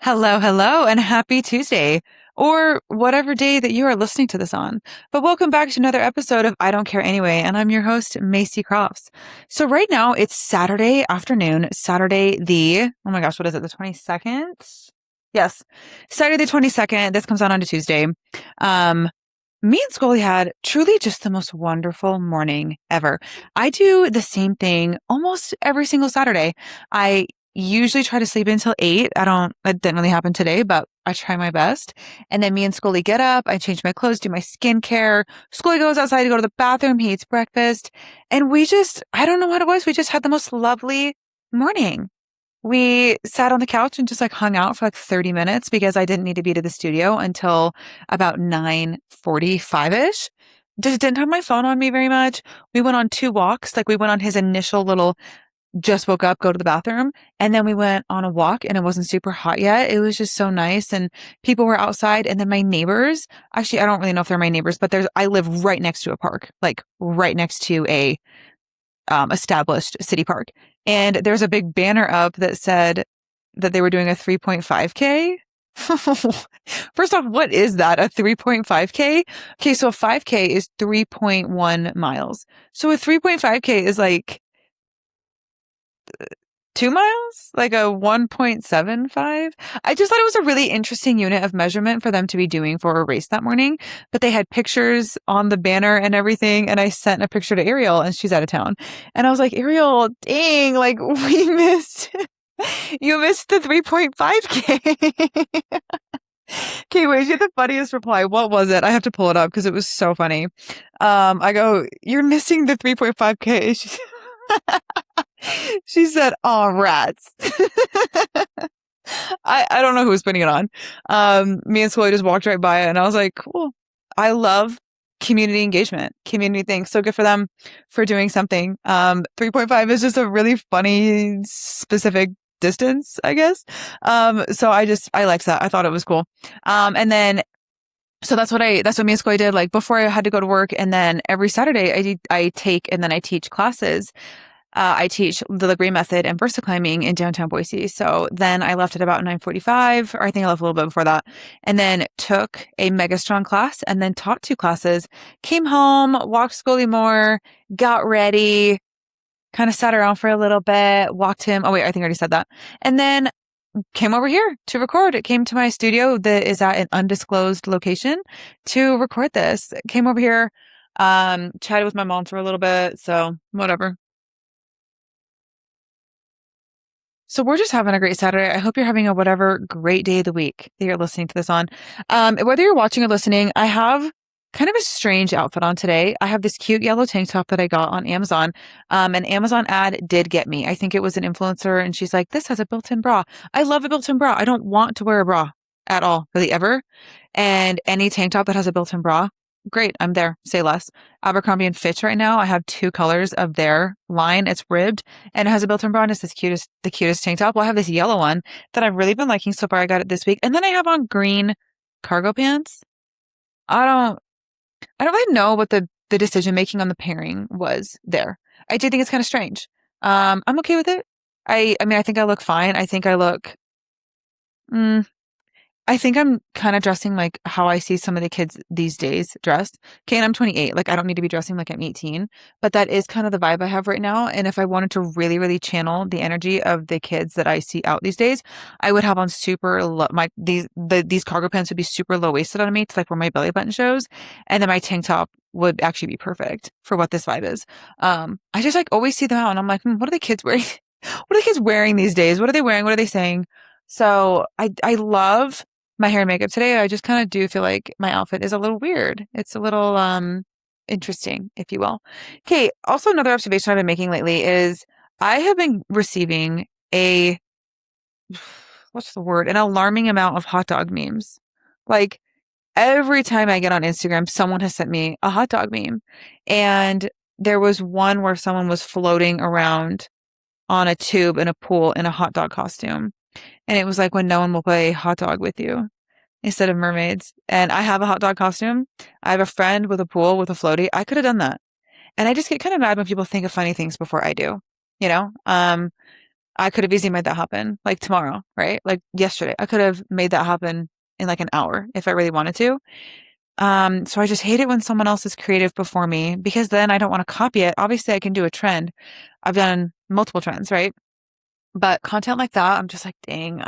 Hello, hello, and happy Tuesday, or whatever day that you are listening to this on. But welcome back to another episode of I Don't Care Anyway, and I'm your host, Macy Crofts. So right now it's Saturday afternoon, Saturday oh my gosh, what is it, the 22nd? Yes, Saturday the 22nd. This comes out on a Tuesday. Um, Me and Scully had truly just the most wonderful morning ever. I do the same thing almost every single Saturday. I usually try to sleep until 8. That didn't really happen today, but I try my best. And then me and Scully get up, I change my clothes, do my skincare. Scully goes outside to go to the bathroom, he eats breakfast. And I don't know what it was. We just had the most lovely morning. We sat on the couch and just like hung out for like 30 minutes because I didn't need to be to the studio until about 9:45-ish. Just didn't have my phone on me very much. We went on 2 walks. Like we went on his initial little just woke up, go to the bathroom. And then we went on a walk and it wasn't super hot yet. It was just so nice. And people were outside. And then my neighbors, actually, I don't really know if they're my neighbors, but I live right next to a park, like right next to a established city park. And there's a big banner up that said that they were doing a 3.5K. First off, what is that? A 3.5K? Okay, so a 5K is 3.1 miles. So a 3.5K is like 2 miles, like a 1.75. I just thought it was a really interesting unit of measurement for them to be doing for a race that morning. But they had pictures on the banner and everything. And I sent a picture to Ariel and she's out of town. And I was like, Ariel, dang, like we missed, you missed the 3.5K. Okay, wait, she had the funniest reply. What was it? I have to pull it up because it was so funny. I go, you're missing the 3.5K. She said, "Oh, rats." I don't know who was putting it on. Me and Scully just walked right by it and I was like, cool. I love community engagement, community things. So good for them for doing something. 3.5 is just a really funny, specific distance, I guess. So I liked that. I thought it was cool. And then so that's what me and Scully did, like before I had to go to work. And then every Saturday I take and then I teach classes. I teach the Legree method and Versa climbing in downtown Boise. So then I left at about 9:45, or I think I left a little bit before that, and then took a mega strong class and then taught 2 classes, came home, walked Scully more, got ready, kind of sat around for a little bit, walked him. Oh wait, I think I already said that. And then came over here to record. It came to my studio that is at an undisclosed location to record this. Came over here, chatted with my mom for a little bit. So whatever. So we're just having a great Saturday. I hope you're having a whatever great day of the week that you're listening to this on. Whether you're watching or listening, I have kind of a strange outfit on today. I have this cute yellow tank top that I got on Amazon. An Amazon ad did get me. I think it was an influencer and she's like, this has a built-in bra. I love a built-in bra. I don't want to wear a bra at all, really ever. And any tank top that has a built-in bra, great. I'm there. Say less. Abercrombie and Fitch right now. I have 2 colors of their line. It's ribbed and it has a built-in bra and it's the cutest tank top. Well, I have this yellow one that I've really been liking so far. I got it this week. And then I have on green cargo pants. I don't really know what the decision making on the pairing was there. I do think it's kind of strange. I'm okay with it. I mean, I think I look fine. Mm, I think I'm kind of dressing like how I see some of the kids these days dressed. Okay, and I'm 28. Like, I don't need to be dressing like I'm 18, but that is kind of the vibe I have right now. And if I wanted to really, really channel the energy of the kids that I see out these days, I would have on super low, these cargo pants would be super low waisted on me to like where my belly button shows. And then my tank top would actually be perfect for what this vibe is. I just like always see them out and I'm like, what are the kids wearing? What are the kids wearing these days? What are they wearing? What are they saying? So I love my hair and makeup today. I just kind of do feel like my outfit is a little weird. It's a little interesting, if you will. Okay, also another observation I've been making lately is I have been receiving what's the word? An alarming amount of hot dog memes. Like every time I get on Instagram, someone has sent me a hot dog meme. And there was one where someone was floating around on a tube in a pool in a hot dog costume. And it was like when no one will play hot dog with you instead of mermaids. And I have a hot dog costume. I have a friend with a pool with a floaty. I could have done that. And I just get kind of mad when people think of funny things before I do, you know? I could have easily made that happen like tomorrow, right? Like yesterday. I could have made that happen in like an hour if I really wanted to. So I just hate it when someone else is creative before me because then I don't want to copy it. Obviously, I can do a trend. I've done multiple trends, right? But content like that, I'm just like, dang,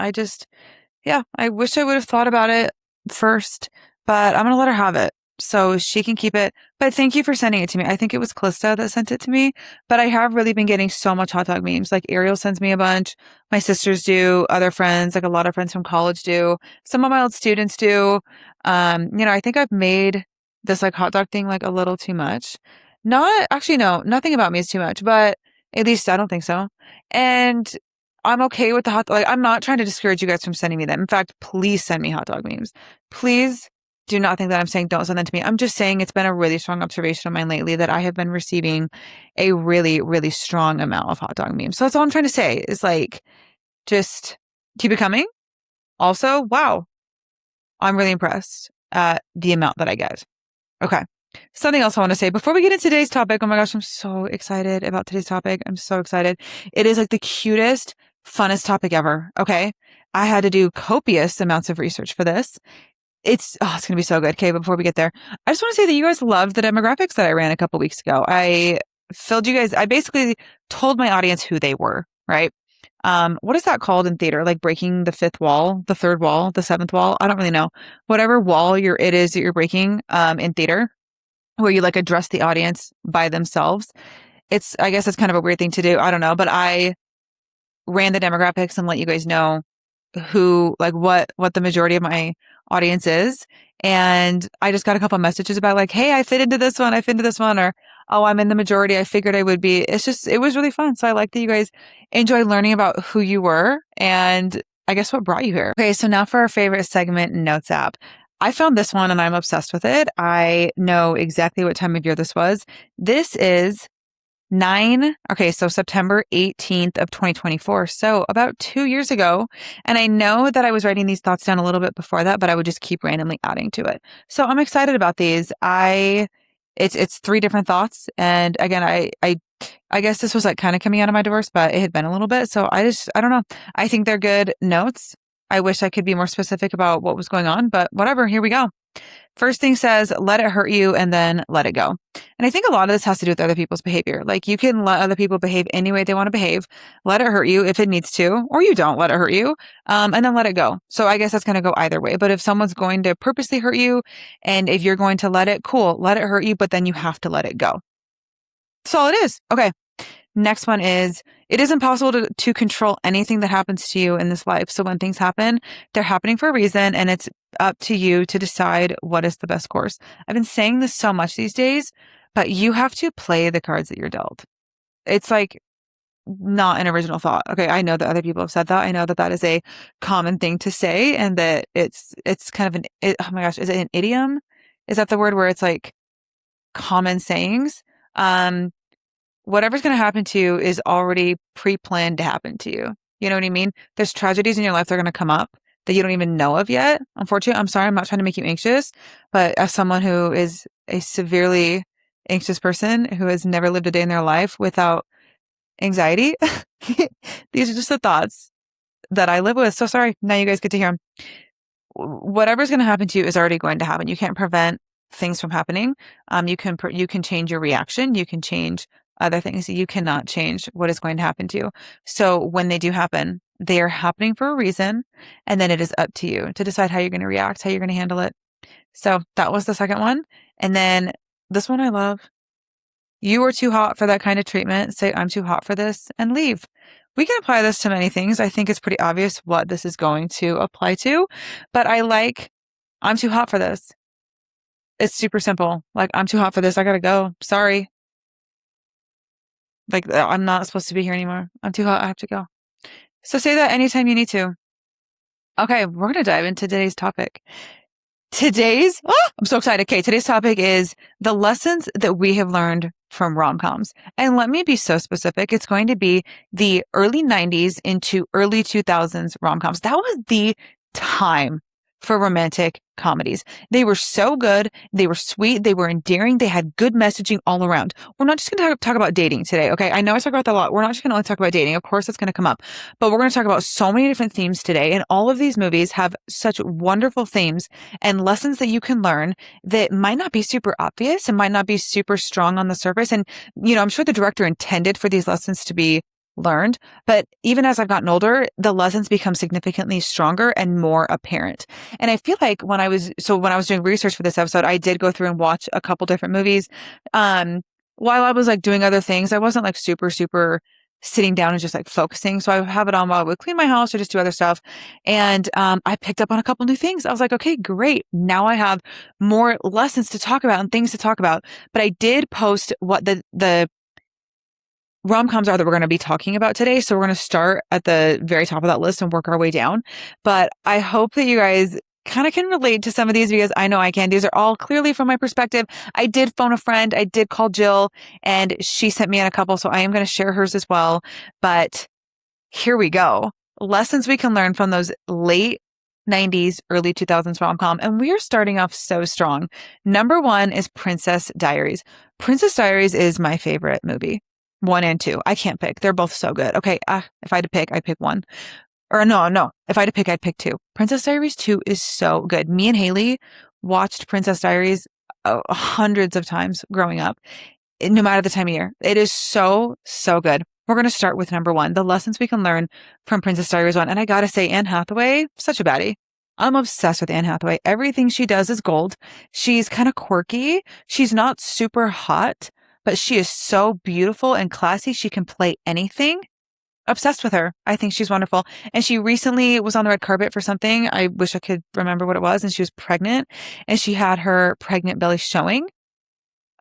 yeah, I wish I would have thought about it first, but I'm going to let her have it so she can keep it. But thank you for sending it to me. I think it was Calista that sent it to me, but I have really been getting so much hot dog memes. Like Ariel sends me a bunch. My sisters do, other friends, like a lot of friends from college do. Some of my old students do. I think I've made this like hot dog thing like a little too much. Not actually, no, nothing about me is too much, but at least I don't think so. And I'm okay with the like, I'm not trying to discourage you guys from sending me them. In fact, please send me hot dog memes. Please do not think that I'm saying don't send them to me. I'm just saying it's been a really strong observation of mine lately that I have been receiving a really, really strong amount of hot dog memes. So that's all I'm trying to say is like, just keep it coming. Also, wow, I'm really impressed at the amount that I get. Okay. Something else I want to say before we get into today's topic. Oh my gosh, I'm so excited about today's topic. I'm so excited. It is like the cutest, funnest topic ever. Okay. I had to do copious amounts of research for this. It's going to be so good. Okay. But before we get there, I just want to say that you guys loved the demographics that I ran a couple weeks ago. I basically told my audience who they were, right? What is that called in theater? Like breaking the fifth wall, the third wall, the seventh wall? I don't really know. Whatever wall it is that you're breaking, in theater, where you like address the audience by themselves. I guess it's kind of a weird thing to do. I don't know, but I ran the demographics and let you guys know what the majority of my audience is. And I just got a couple messages about like, hey, I fit into this one. I fit into this one. Or, oh, I'm in the majority. I figured I would be. It was really fun. So I like that you guys enjoy learning about who you were and I guess what brought you here. Okay. So now for our favorite segment, Notes app. I found this one and I'm obsessed with it. I know exactly what time of year this was. This is so September 18th of 2024. So about 2 years ago. And I know that I was writing these thoughts down a little bit before that, but I would just keep randomly adding to it. So I'm excited about these. It's three different thoughts. And again, I guess this was like kind of coming out of my divorce, but it had been a little bit. So I don't know. I think they're good notes. I wish I could be more specific about what was going on, but whatever. Here we go. First thing says, let it hurt you and then let it go. And I think a lot of this has to do with other people's behavior. Like you can let other people behave any way they want to behave. Let it hurt you if it needs to, or you don't let it hurt you. And then let it go. So I guess that's going to go either way. But if someone's going to purposely hurt you and if you're going to let it, cool, let it hurt you, but then you have to let it go. That's all it is. Okay. Next one is, it is impossible to control anything that happens to you in this life. So when things happen, they're happening for a reason and it's up to you to decide what is the best course. I've been saying this so much these days, but you have to play the cards that you're dealt. It's like not an original thought. Okay. I know that other people have said that. I know that that is a common thing to say and that it's kind of oh my gosh, is it an idiom? Is that the word where it's like common sayings? Whatever's going to happen to you is already pre-planned to happen to you. You know what I mean? There's tragedies in your life that are going to come up that you don't even know of yet. Unfortunately, I'm sorry, I'm not trying to make you anxious, but as someone who is a severely anxious person who has never lived a day in their life without anxiety, these are just the thoughts that I live with. So sorry. Now you guys get to hear them. Whatever's going to happen to you is already going to happen. You can't prevent things from happening. You can change your reaction. You can change other things. You cannot change what is going to happen to you. So when they do happen, they are happening for a reason. And then it is up to you to decide how you're going to react, how you're going to handle it. So that was the second one. And then this one I love. You are too hot for that kind of treatment. Say, I'm too hot for this and leave. We can apply this to many things. I think it's pretty obvious what this is going to apply to, but I'm too hot for this. It's super simple. Like, I'm too hot for this. I gotta go. Sorry. Like, I'm not supposed to be here anymore. I'm too hot. I have to go. So say that anytime you need to. Okay, we're going to dive into today's topic. I'm so excited. Okay, today's topic is the lessons that we have learned from rom-coms. And let me be so specific. It's going to be the early 90s into early 2000s rom-coms. That was the time for romantic comedies. They were so good. They were sweet. They were endearing. They had good messaging all around. We're not just going to talk about dating today. Okay. I know I talk about that a lot. We're not just going to only talk about dating. Of course, it's going to come up, but we're going to talk about so many different themes today. And all of these movies have such wonderful themes and lessons that you can learn that might not be super obvious and might not be super strong on the surface. And, I'm sure the director intended for these lessons to be learned, but even as I've gotten older, the lessons become significantly stronger and more apparent. And I feel like when I was doing research for this episode, I did go through and watch a couple different movies. While I was like doing other things, I wasn't like super sitting down and just like focusing. So I would have it on while I would clean my house or just do other stuff. And I picked up on a couple new things. I was like, okay, great. Now I have more lessons to talk about and things to talk about. But I did post what the rom-coms are that we're going to be talking about today. So we're going to start at the very top of that list and work our way down. But I hope that you guys kind of can relate to some of these because I know I can. These are all clearly from my perspective. I did phone a friend. I did call Jill and she sent me in a couple. So I am going to share hers as well. But here we go. Lessons we can learn from those late 90s, early 2000s rom-com. And we are starting off so strong. Number one is Princess Diaries. Princess Diaries is my favorite movie. 1 and 2. I can't pick. They're both so good. Okay. If I had to pick, I'd pick 1. Or no. If I had to pick, I'd pick 2. Princess Diaries 2 is so good. Me and Haley watched Princess Diaries hundreds of times growing up, no matter the time of year. It is so good. We're going to start with number 1, the lessons we can learn from Princess Diaries 1. And I got to say, Anne Hathaway, such a baddie. I'm obsessed with Anne Hathaway. Everything she does is gold. She's kind of quirky. She's not super hot, but she is so beautiful and classy. She can play anything. Obsessed with her. I think she's wonderful. And she recently was on the red carpet for something. I wish I could remember what it was. And she was pregnant and she had her pregnant belly showing.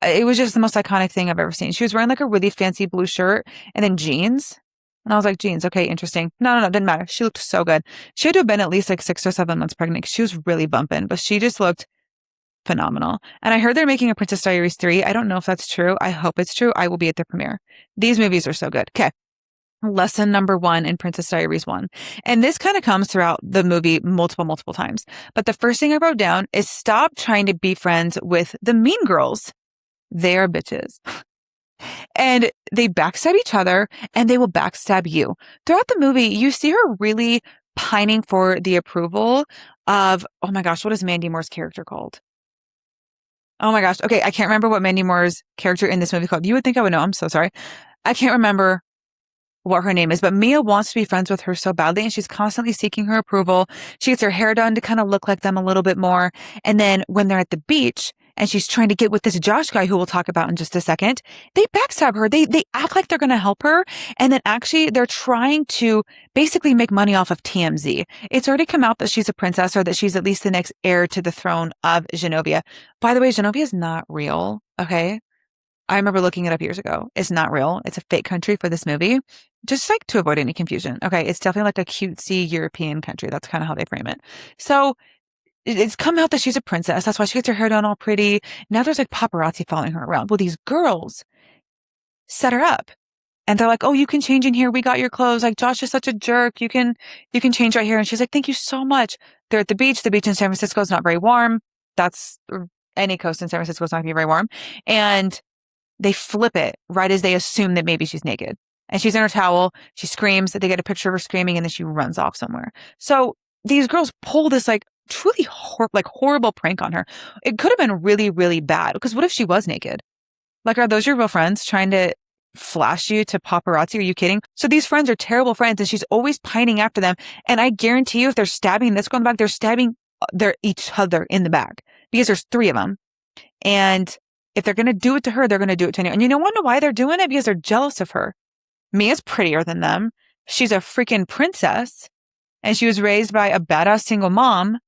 It was just the most iconic thing I've ever seen. She was wearing like a really fancy blue shirt and then jeans. And I was like, jeans. Okay, interesting. No, didn't matter. She looked so good. She had to have been at least like 6 or 7 months pregnant because she was really bumping, but she just looked phenomenal. And I heard they're making a Princess Diaries 3. I don't know if that's true. I hope it's true. I will be at the premiere. These movies are so good. Okay. Lesson number 1 in Princess Diaries 1. And this kind of comes throughout the movie multiple times. But the first thing I wrote down is stop trying to be friends with the mean girls. They are bitches. And they backstab each other and they will backstab you. Throughout the movie, you see her really pining for the approval of, oh my gosh, what is Mandy Moore's character called? Oh my gosh. Okay. I can't remember what Mandy Moore's character in this movie called. You would think I would know. I'm so sorry. I can't remember what her name is, but Mia wants to be friends with her so badly and she's constantly seeking her approval. She gets her hair done to kind of look like them a little bit more. And then when they're at the beach and she's trying to get with this Josh guy who we'll talk about in just a second, they backstab her. They act like they're going to help her. And then actually they're trying to basically make money off of TMZ. It's already come out that she's a princess or that she's at least the next heir to the throne of Genovia. By the way, Genovia is not real. Okay. I remember looking it up years ago. It's not real. It's a fake country for this movie. Just like to avoid any confusion. Okay. It's definitely like a cutesy European country. That's kind of how they frame it. So it's come out that she's a princess. That's why she gets her hair done all pretty. Now there's like paparazzi following her around. Well, these girls set her up and they're like, oh, you can change in here. We got your clothes. Like Josh is such a jerk. You can change right here. And she's like, thank you so much. They're at the beach. The beach in San Francisco is not very warm. That's any coast in San Francisco is not going to be very warm. And they flip it right as they assume that maybe she's naked. And she's in her towel. She screams. They get a picture of her screaming and then she runs off somewhere. So these girls pull this like truly horrible prank on her. It could have been really, really bad because what if she was naked? Like, are those your real friends trying to flash you to paparazzi? Are you kidding? So these friends are terrible friends and she's always pining after them. And I guarantee you if they're stabbing this girl in the back, they're stabbing each other in the back because there's 3 of them. And if they're going to do it to her, they're going to do it to anyone. And you don't want to know why they're doing it? Because they're jealous of her. Mia's prettier than them. She's a freaking princess. And she was raised by a badass single mom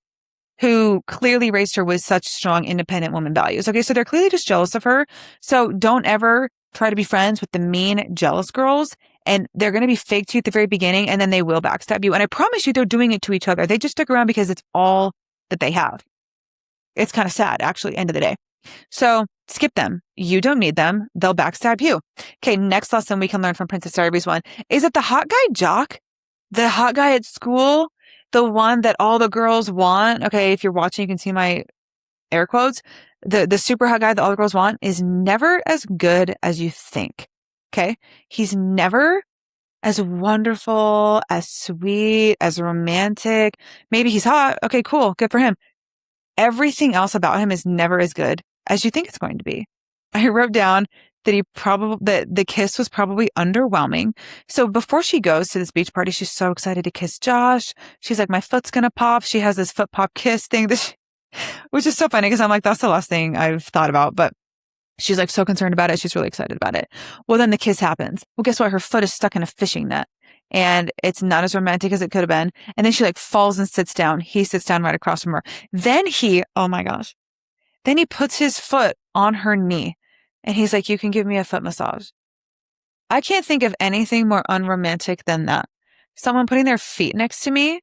who clearly raised her with such strong independent woman values. Okay, so they're clearly just jealous of her. So don't ever try to be friends with the mean, jealous girls. And they're going to be fake to you at the very beginning, and then they will backstab you. And I promise you, they're doing it to each other. They just stick around because it's all that they have. It's kind of sad, actually, end of the day. So skip them. You don't need them. They'll backstab you. Okay, next lesson we can learn from Princess Diaries 1 is that the hot guy Jock, the hot guy at school, the one that all the girls want. Okay. If you're watching, you can see my air quotes. The super hot guy that all the girls want is never as good as you think. Okay. He's never as wonderful, as sweet, as romantic. Maybe he's hot. Okay, cool. Good for him. Everything else about him is never as good as you think it's going to be. I wrote down that the kiss was probably underwhelming. So before she goes to this beach party, she's so excited to kiss Josh. She's like, my foot's going to pop. She has this foot pop kiss thing, which is so funny because I'm like, that's the last thing I've thought about. But she's like so concerned about it. She's really excited about it. Well, then the kiss happens. Well, guess what? Her foot is stuck in a fishing net and it's not as romantic as it could have been. And then she like falls and sits down. He sits down right across from her. Oh my gosh. Then he puts his foot on her knee and he's like, you can give me a foot massage. I can't think of anything more unromantic than that. Someone putting their feet next to me.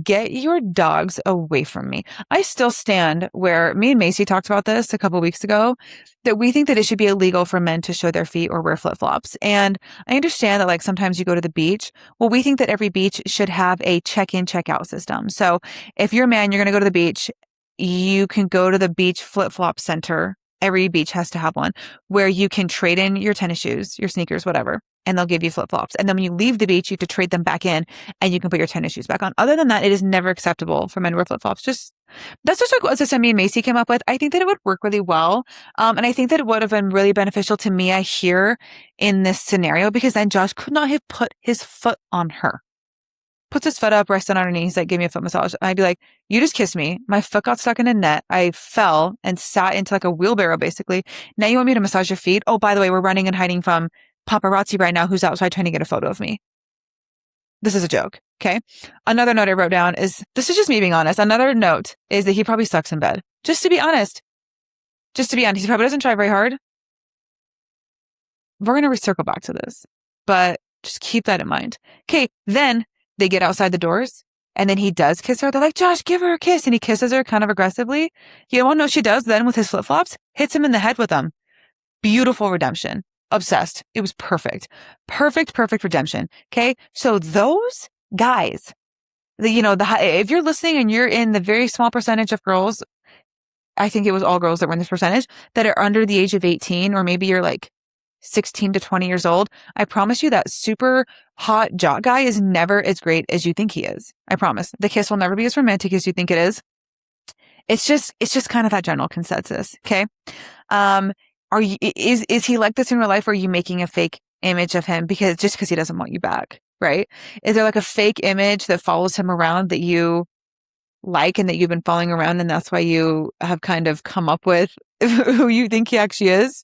Get your dogs away from me. I still stand where me and Macy talked about this a couple of weeks ago, that we think that it should be illegal for men to show their feet or wear flip-flops. And I understand that like sometimes you go to the beach. Well, we think that every beach should have a check-in, check-out system. So if you're a man, you're going to go to the beach, you can go to the beach flip-flop center. Every beach has to have one where you can trade in your tennis shoes, your sneakers, whatever, and they'll give you flip-flops. And then when you leave the beach, you have to trade them back in and you can put your tennis shoes back on. Other than that, it is never acceptable for men to wear flip-flops. That's just a system me and Macy came up with. I think that it would work really well. And I think that it would have been really beneficial to me, I hear, in this scenario, because then Josh could not have put his foot on her. Puts his foot up, resting on her knee. He's like, give me a foot massage. And I'd be like, you just kissed me. My foot got stuck in a net. I fell and sat into like a wheelbarrow, basically. Now you want me to massage your feet? Oh, by the way, we're running and hiding from paparazzi right now who's outside trying to get a photo of me. This is a joke. Okay. Another note I wrote down is, this is just me being honest. Another note is that he probably sucks in bed. Just to be honest. He probably doesn't try very hard. We're going to recircle back to this, but just keep that in mind. Okay. Then they get outside the doors and then he does kiss her. They're like, Josh, give her a kiss. And he kisses her kind of aggressively. You want to know what she does then with his flip-flops? Hits him in the head with them. Beautiful redemption. Obsessed. It was perfect. Perfect redemption. Okay. So those guys, if you're listening and you're in the very small percentage of girls, I think it was all girls that were in this percentage that are under the age of 18, or maybe you're like 16 to 20 years old. I promise you that super hot jock guy is never as great as you think he is. I promise. The kiss will never be as romantic as you think it is. It's just kind of that general consensus. Okay. Is he like this in real life, or are you making a fake image of him because he doesn't want you back? Right? Is there like a fake image that follows him around that you like and that you've been following around, and that's why you have kind of come up with who you think he actually is?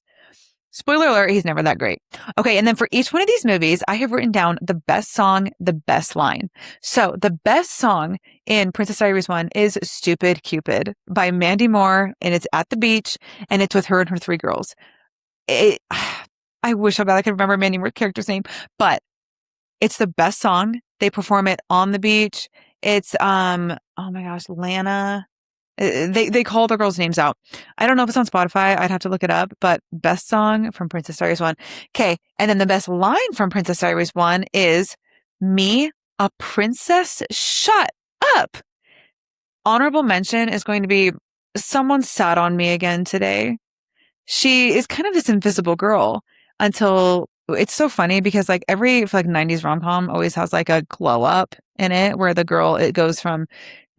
Spoiler alert, he's never that great. Okay, and then for each one of these movies, I have written down the best song, the best line. So the best song in Princess Diaries 1 is Stupid Cupid by Mandy Moore, and it's at the beach, and it's with her and her three girls. I wish I could remember Mandy Moore's character's name, but it's the best song. They perform it on the beach. It's, oh my gosh, Lana. They call the girls' names out. I don't know if it's on Spotify. I'd have to look it up, but best song from Princess Diaries 1. Okay. And then the best line from Princess Diaries 1 is, me, a princess? Shut up. Honorable mention is going to be, someone sat on me again today. She is kind of this invisible girl until it's so funny because like every 90s rom-com always has like a glow up in it where the girl, it goes from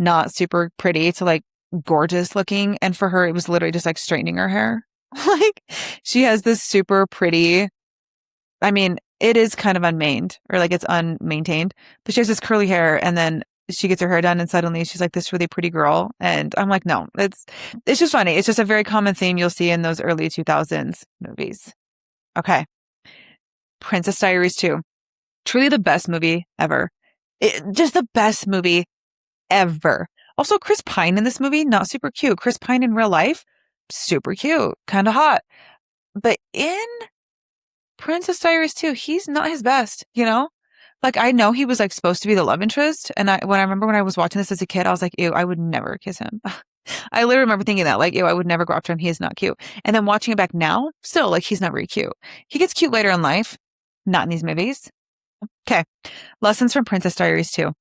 not super pretty to like gorgeous looking. And for her, it was literally just like straightening her hair. Like she has this super pretty, I mean, it is kind of unmained or like it's unmaintained, but she has this curly hair and then she gets her hair done and suddenly she's like this really pretty girl. And I'm like, no, it's just funny. It's just a very common theme you'll see in those early 2000s movies. Okay. Princess Diaries 2. Truly the best movie ever. Just the best movie ever. Also, Chris Pine in this movie, not super cute. Chris Pine in real life, super cute, kind of hot. But in Princess Diaries 2, he's not his best, you know? Like, I know he was like supposed to be the love interest. And I remember when I was watching this as a kid, I was like, ew, I would never kiss him. I literally remember thinking that, like, ew, I would never go after him. He is not cute. And then watching it back now, still, like, he's not very cute. He gets cute later in life, not in these movies. Okay. Lessons from Princess Diaries 2.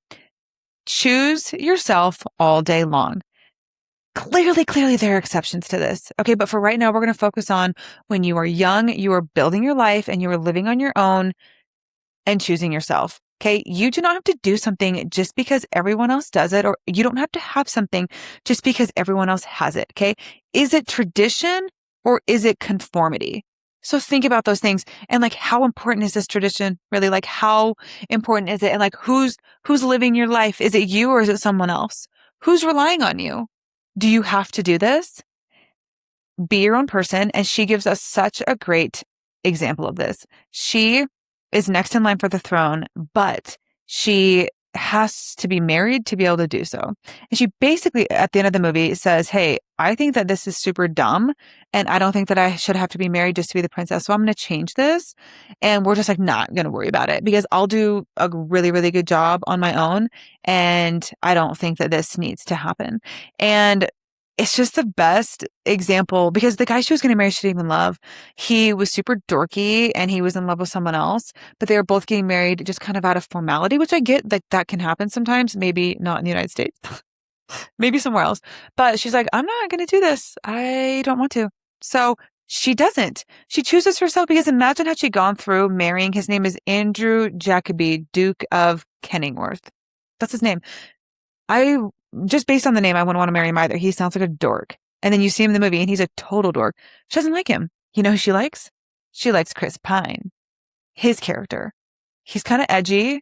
Choose yourself all day long. Clearly, there are exceptions to this. Okay, but for right now, we're going to focus on when you are young, you are building your life and you are living on your own and choosing yourself. Okay, you do not have to do something just because everyone else does it, or you don't have to have something just because everyone else has it. Okay, is it tradition or is it conformity? So think about those things and like, how important is this tradition really? Like, how important is it? And like, who's living your life? Is it you or is it someone else? Who's relying on you? Do you have to do this? Be your own person. And she gives us such a great example of this. She is next in line for the throne, but she has to be married to be able to do so. And she basically, at the end of the movie, says, hey, I think that this is super dumb. And I don't think that I should have to be married just to be the princess. So I'm going to change this. And we're just like, not going to worry about it because I'll do a really, really good job on my own. And I don't think that this needs to happen. And it's just the best example because the guy she was going to marry, she didn't even love. He was super dorky and he was in love with someone else, but they were both getting married just kind of out of formality, which I get that that can happen sometimes, maybe not in the United States, maybe somewhere else. But she's like, I'm not going to do this. I don't want to. So she doesn't. She chooses herself because imagine had she gone through marrying, his name is Andrew Jacobi, Duke of Kenilworth. That's his name. I just based on the name, I wouldn't want to marry him either. He sounds like a dork. And then you see him in the movie and he's a total dork. She doesn't like him. You know who she likes? She likes Chris Pine, his character. He's kind of edgy,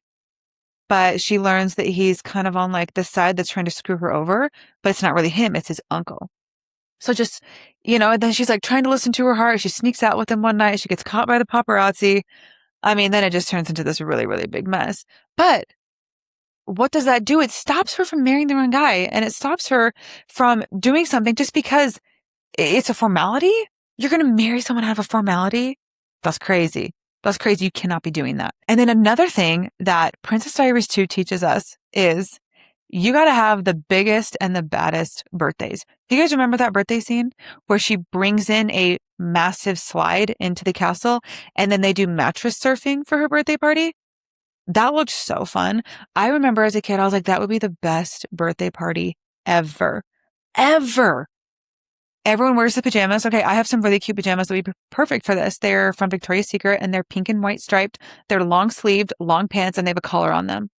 but she learns that he's kind of on like the side that's trying to screw her over, but it's not really him. It's his uncle. So just, and then she's like trying to listen to her heart. She sneaks out with him one night. She gets caught by the paparazzi. I mean, then it just turns into this really, really big mess. But what does that do? It stops her from marrying the wrong guy and it stops her from doing something just because it's a formality. You're going to marry someone out of a formality. That's crazy. That's crazy. You cannot be doing that. And then another thing that Princess Diaries 2 teaches us is you got to have the biggest and the baddest birthdays. Do you guys remember that birthday scene where she brings in a massive slide into the castle and then they do mattress surfing for her birthday party? That looked so fun. I remember as a kid, I was like, that would be the best birthday party ever. Ever. Everyone wears the pajamas. Okay, I have some really cute pajamas that would be perfect for this. They're from Victoria's Secret and they're pink and white striped. They're long sleeved, long pants, and they have a collar on them.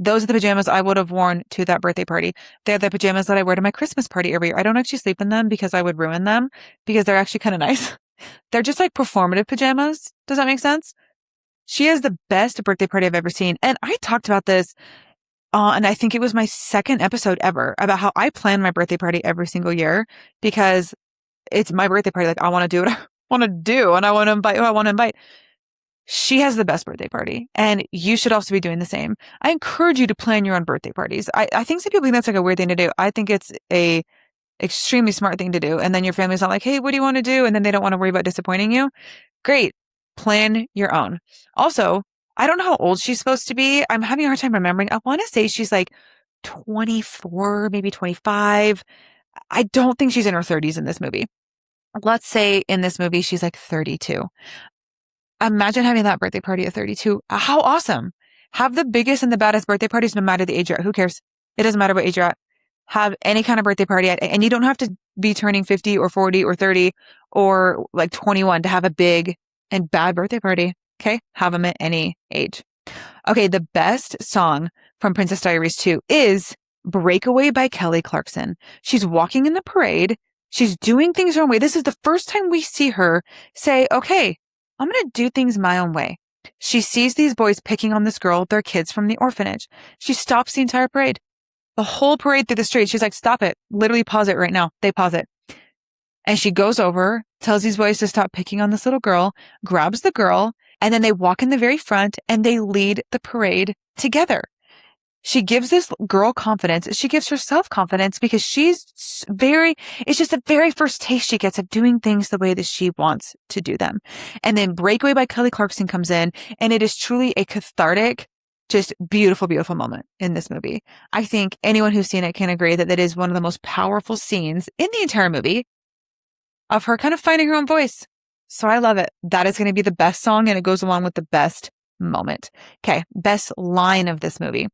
Those are the pajamas I would have worn to that birthday party. They're the pajamas that I wear to my Christmas party every year. I don't actually sleep in them because I would ruin them because they're actually kind of nice. They're just like performative pajamas. Does that make sense? She has the best birthday party I've ever seen. And I talked about this, and I think it was my second episode ever about how I plan my birthday party every single year because it's my birthday party. Like I want to do what I want to do and I want to invite who I want to invite. She has the best birthday party and you should also be doing the same. I encourage you to plan your own birthday parties. I think some people think that's like a weird thing to do. I think it's a extremely smart thing to do. And then your family's not like, hey, what do you want to do? And then they don't want to worry about disappointing you. Great. Plan your own. Also, I don't know how old she's supposed to be. I'm having a hard time remembering. I want to say she's like 24, maybe 25. I don't think she's in her 30s in this movie. Let's say in this movie, she's like 32. Imagine having that birthday party at 32. How awesome. Have the biggest and the baddest birthday parties, no matter the age you're at. Who cares? It doesn't matter what age you're at. Have any kind of birthday party and you don't have to be turning 50 or 40 or 30 or like 21 to have a big and bad birthday party. Okay. Have them at any age. Okay. The best song from Princess Diaries 2 is Breakaway by Kelly Clarkson. She's walking in the parade. She's doing things her own way. This is the first time we see her say, okay, I'm going to do things my own way. She sees these boys picking on this girl. They're kids from the orphanage. She stops the entire parade. The whole parade through the street. She's like, stop it. Literally pause it right now. They pause it. And she goes over, tells these boys to stop picking on this little girl, grabs the girl, and then they walk in the very front and they lead the parade together. She gives this girl confidence. She gives herself confidence because it's just the very first taste she gets of doing things the way that she wants to do them. And then Breakaway by Kelly Clarkson comes in and it is truly a cathartic, just beautiful, beautiful moment in this movie. I think anyone who's seen it can agree that that is one of the most powerful scenes in the entire movie of her kind of finding her own voice. So I love it. That is going to be the best song and it goes along with the best moment. Okay. Best line of this movie.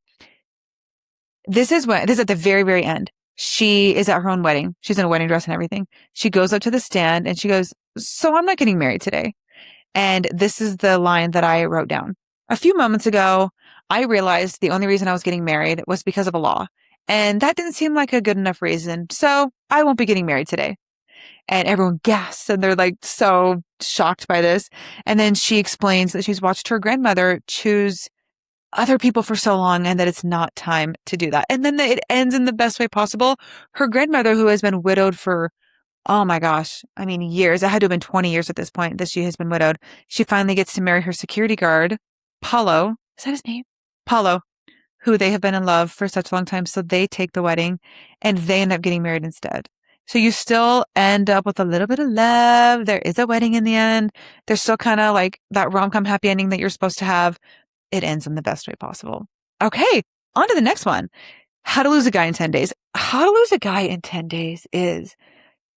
This is at the very, very end. She is at her own wedding. She's in a wedding dress and everything. She goes up to the stand and she goes, "So I'm not getting married today." And this is the line that I wrote down. "A few moments ago, I realized the only reason I was getting married was because of a law. And that didn't seem like a good enough reason. So I won't be getting married today." And everyone gasps and they're like so shocked by this. And then she explains that she's watched her grandmother choose other people for so long and that it's not time to do that. And then it ends in the best way possible. Her grandmother, who has been widowed for, oh my gosh, I mean, years, it had to have been 20 years at this point that she has been widowed. She finally gets to marry her security guard, Paulo. Is that his name? Paulo, who they have been in love for such a long time. So they take the wedding and they end up getting married instead. So you still end up with a little bit of love. There is a wedding in the end. There's still kind of like that rom-com happy ending that you're supposed to have. It ends in the best way possible. Okay, on to the next one. How to Lose a Guy in 10 Days. How to Lose a Guy in 10 Days is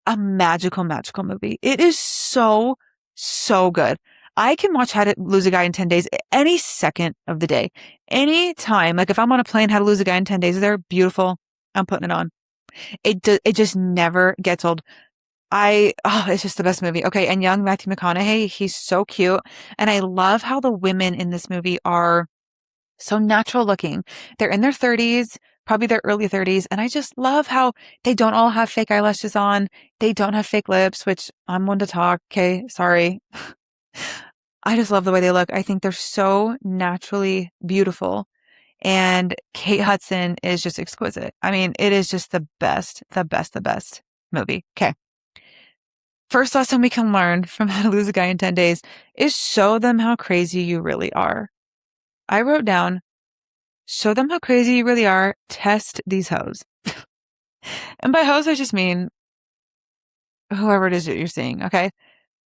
a magical, magical movie. It is so, so good. I can watch How to Lose a Guy in 10 Days any second of the day, any time. Like if I'm on a plane, How to Lose a Guy in 10 Days, they're beautiful. I'm putting it on. It just never gets old. It's just the best movie. Okay. And young Matthew McConaughey, he's so cute. And I love how the women in this movie are so natural looking. They're in their 30s, probably their early 30s. And I just love how they don't all have fake eyelashes on. They don't have fake lips, which I'm one to talk. Okay. Sorry. I just love the way they look. I think they're so naturally beautiful. And Kate Hudson is just exquisite. I mean, it is just the best, the best, the best movie. Okay. First lesson we can learn from How to Lose a Guy in 10 Days is show them how crazy you really are. I wrote down, show them how crazy you really are. Test these hoes. And by hoes, I just mean whoever it is that you're seeing. Okay.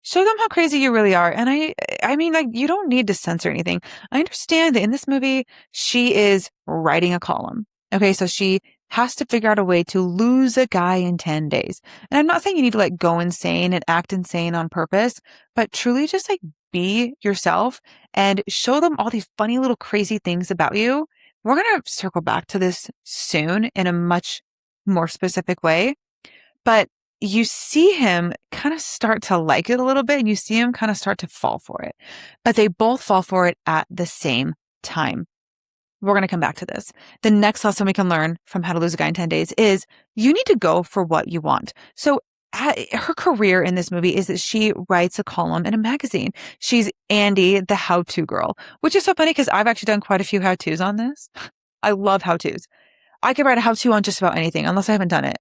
Show them how crazy you really are. And I mean, like, you don't need to censor anything. I understand that in this movie, she is writing a column. Okay. So she has to figure out a way to lose a guy in 10 days. And I'm not saying you need to like go insane and act insane on purpose, but truly just like be yourself and show them all these funny little crazy things about you. We're going to circle back to this soon in a much more specific way, but you see him kind of start to like it a little bit and you see him kind of start to fall for it, but they both fall for it at the same time. We're going to come back to this. The next lesson we can learn from How to Lose a Guy in 10 Days is you need to go for what you want. So her career in this movie is that she writes a column in a magazine. She's Andy, the how-to girl, which is so funny because I've actually done quite a few how-tos on this. I love how-tos. I could write a how-to on just about anything, unless I haven't done it,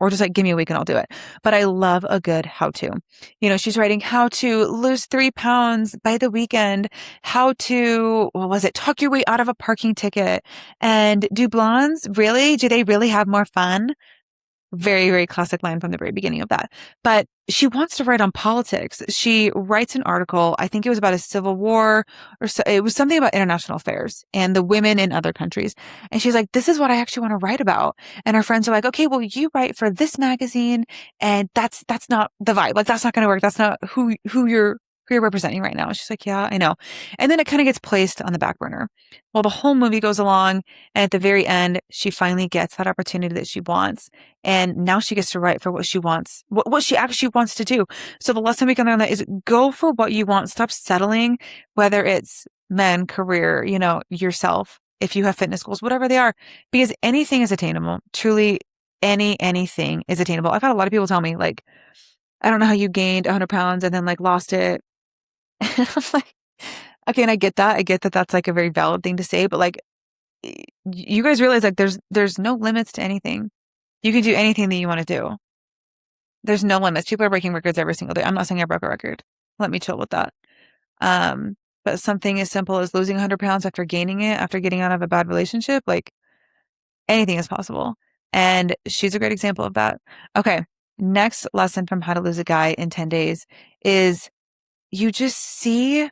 or just like give me a week and I'll do it. But I love a good how-to. You know, she's writing how to lose 3 pounds by the weekend, how to, talk your way out of a parking ticket. And do blondes do they really have more fun? Very, very classic line from the very beginning of that. But she wants to write on politics. She writes an article, I think it was about a civil war it was something about international affairs and the women in other countries. And she's like, this is what I actually want to write about. And her friends are like, okay, well, you write for this magazine and that's not the vibe. Like, that's not going to work. That's not who you're representing right now. And she's like, yeah, I know. And then it kind of gets placed on the back burner. Well, the whole movie goes along. And at the very end, she finally gets that opportunity that she wants. And now she gets to write for what she wants, what she actually wants to do. So the lesson we can learn that is go for what you want. Stop settling, whether it's men, career, yourself, if you have fitness goals, whatever they are, because anything is attainable. Truly, anything is attainable. I've had a lot of people tell me, like, I don't know how you gained 100 pounds and then like lost it. And I'm like, okay, and I get that. I get that that's like a very valid thing to say, but like, you guys realize like there's no limits to anything. You can do anything that you want to do. There's no limits. People are breaking records every single day. I'm not saying I broke a record. Let me chill with that. But something as simple as losing 100 pounds after gaining it, after getting out of a bad relationship, like anything is possible. And she's a great example of that. Okay. Next lesson from How to Lose a Guy in 10 Days is you see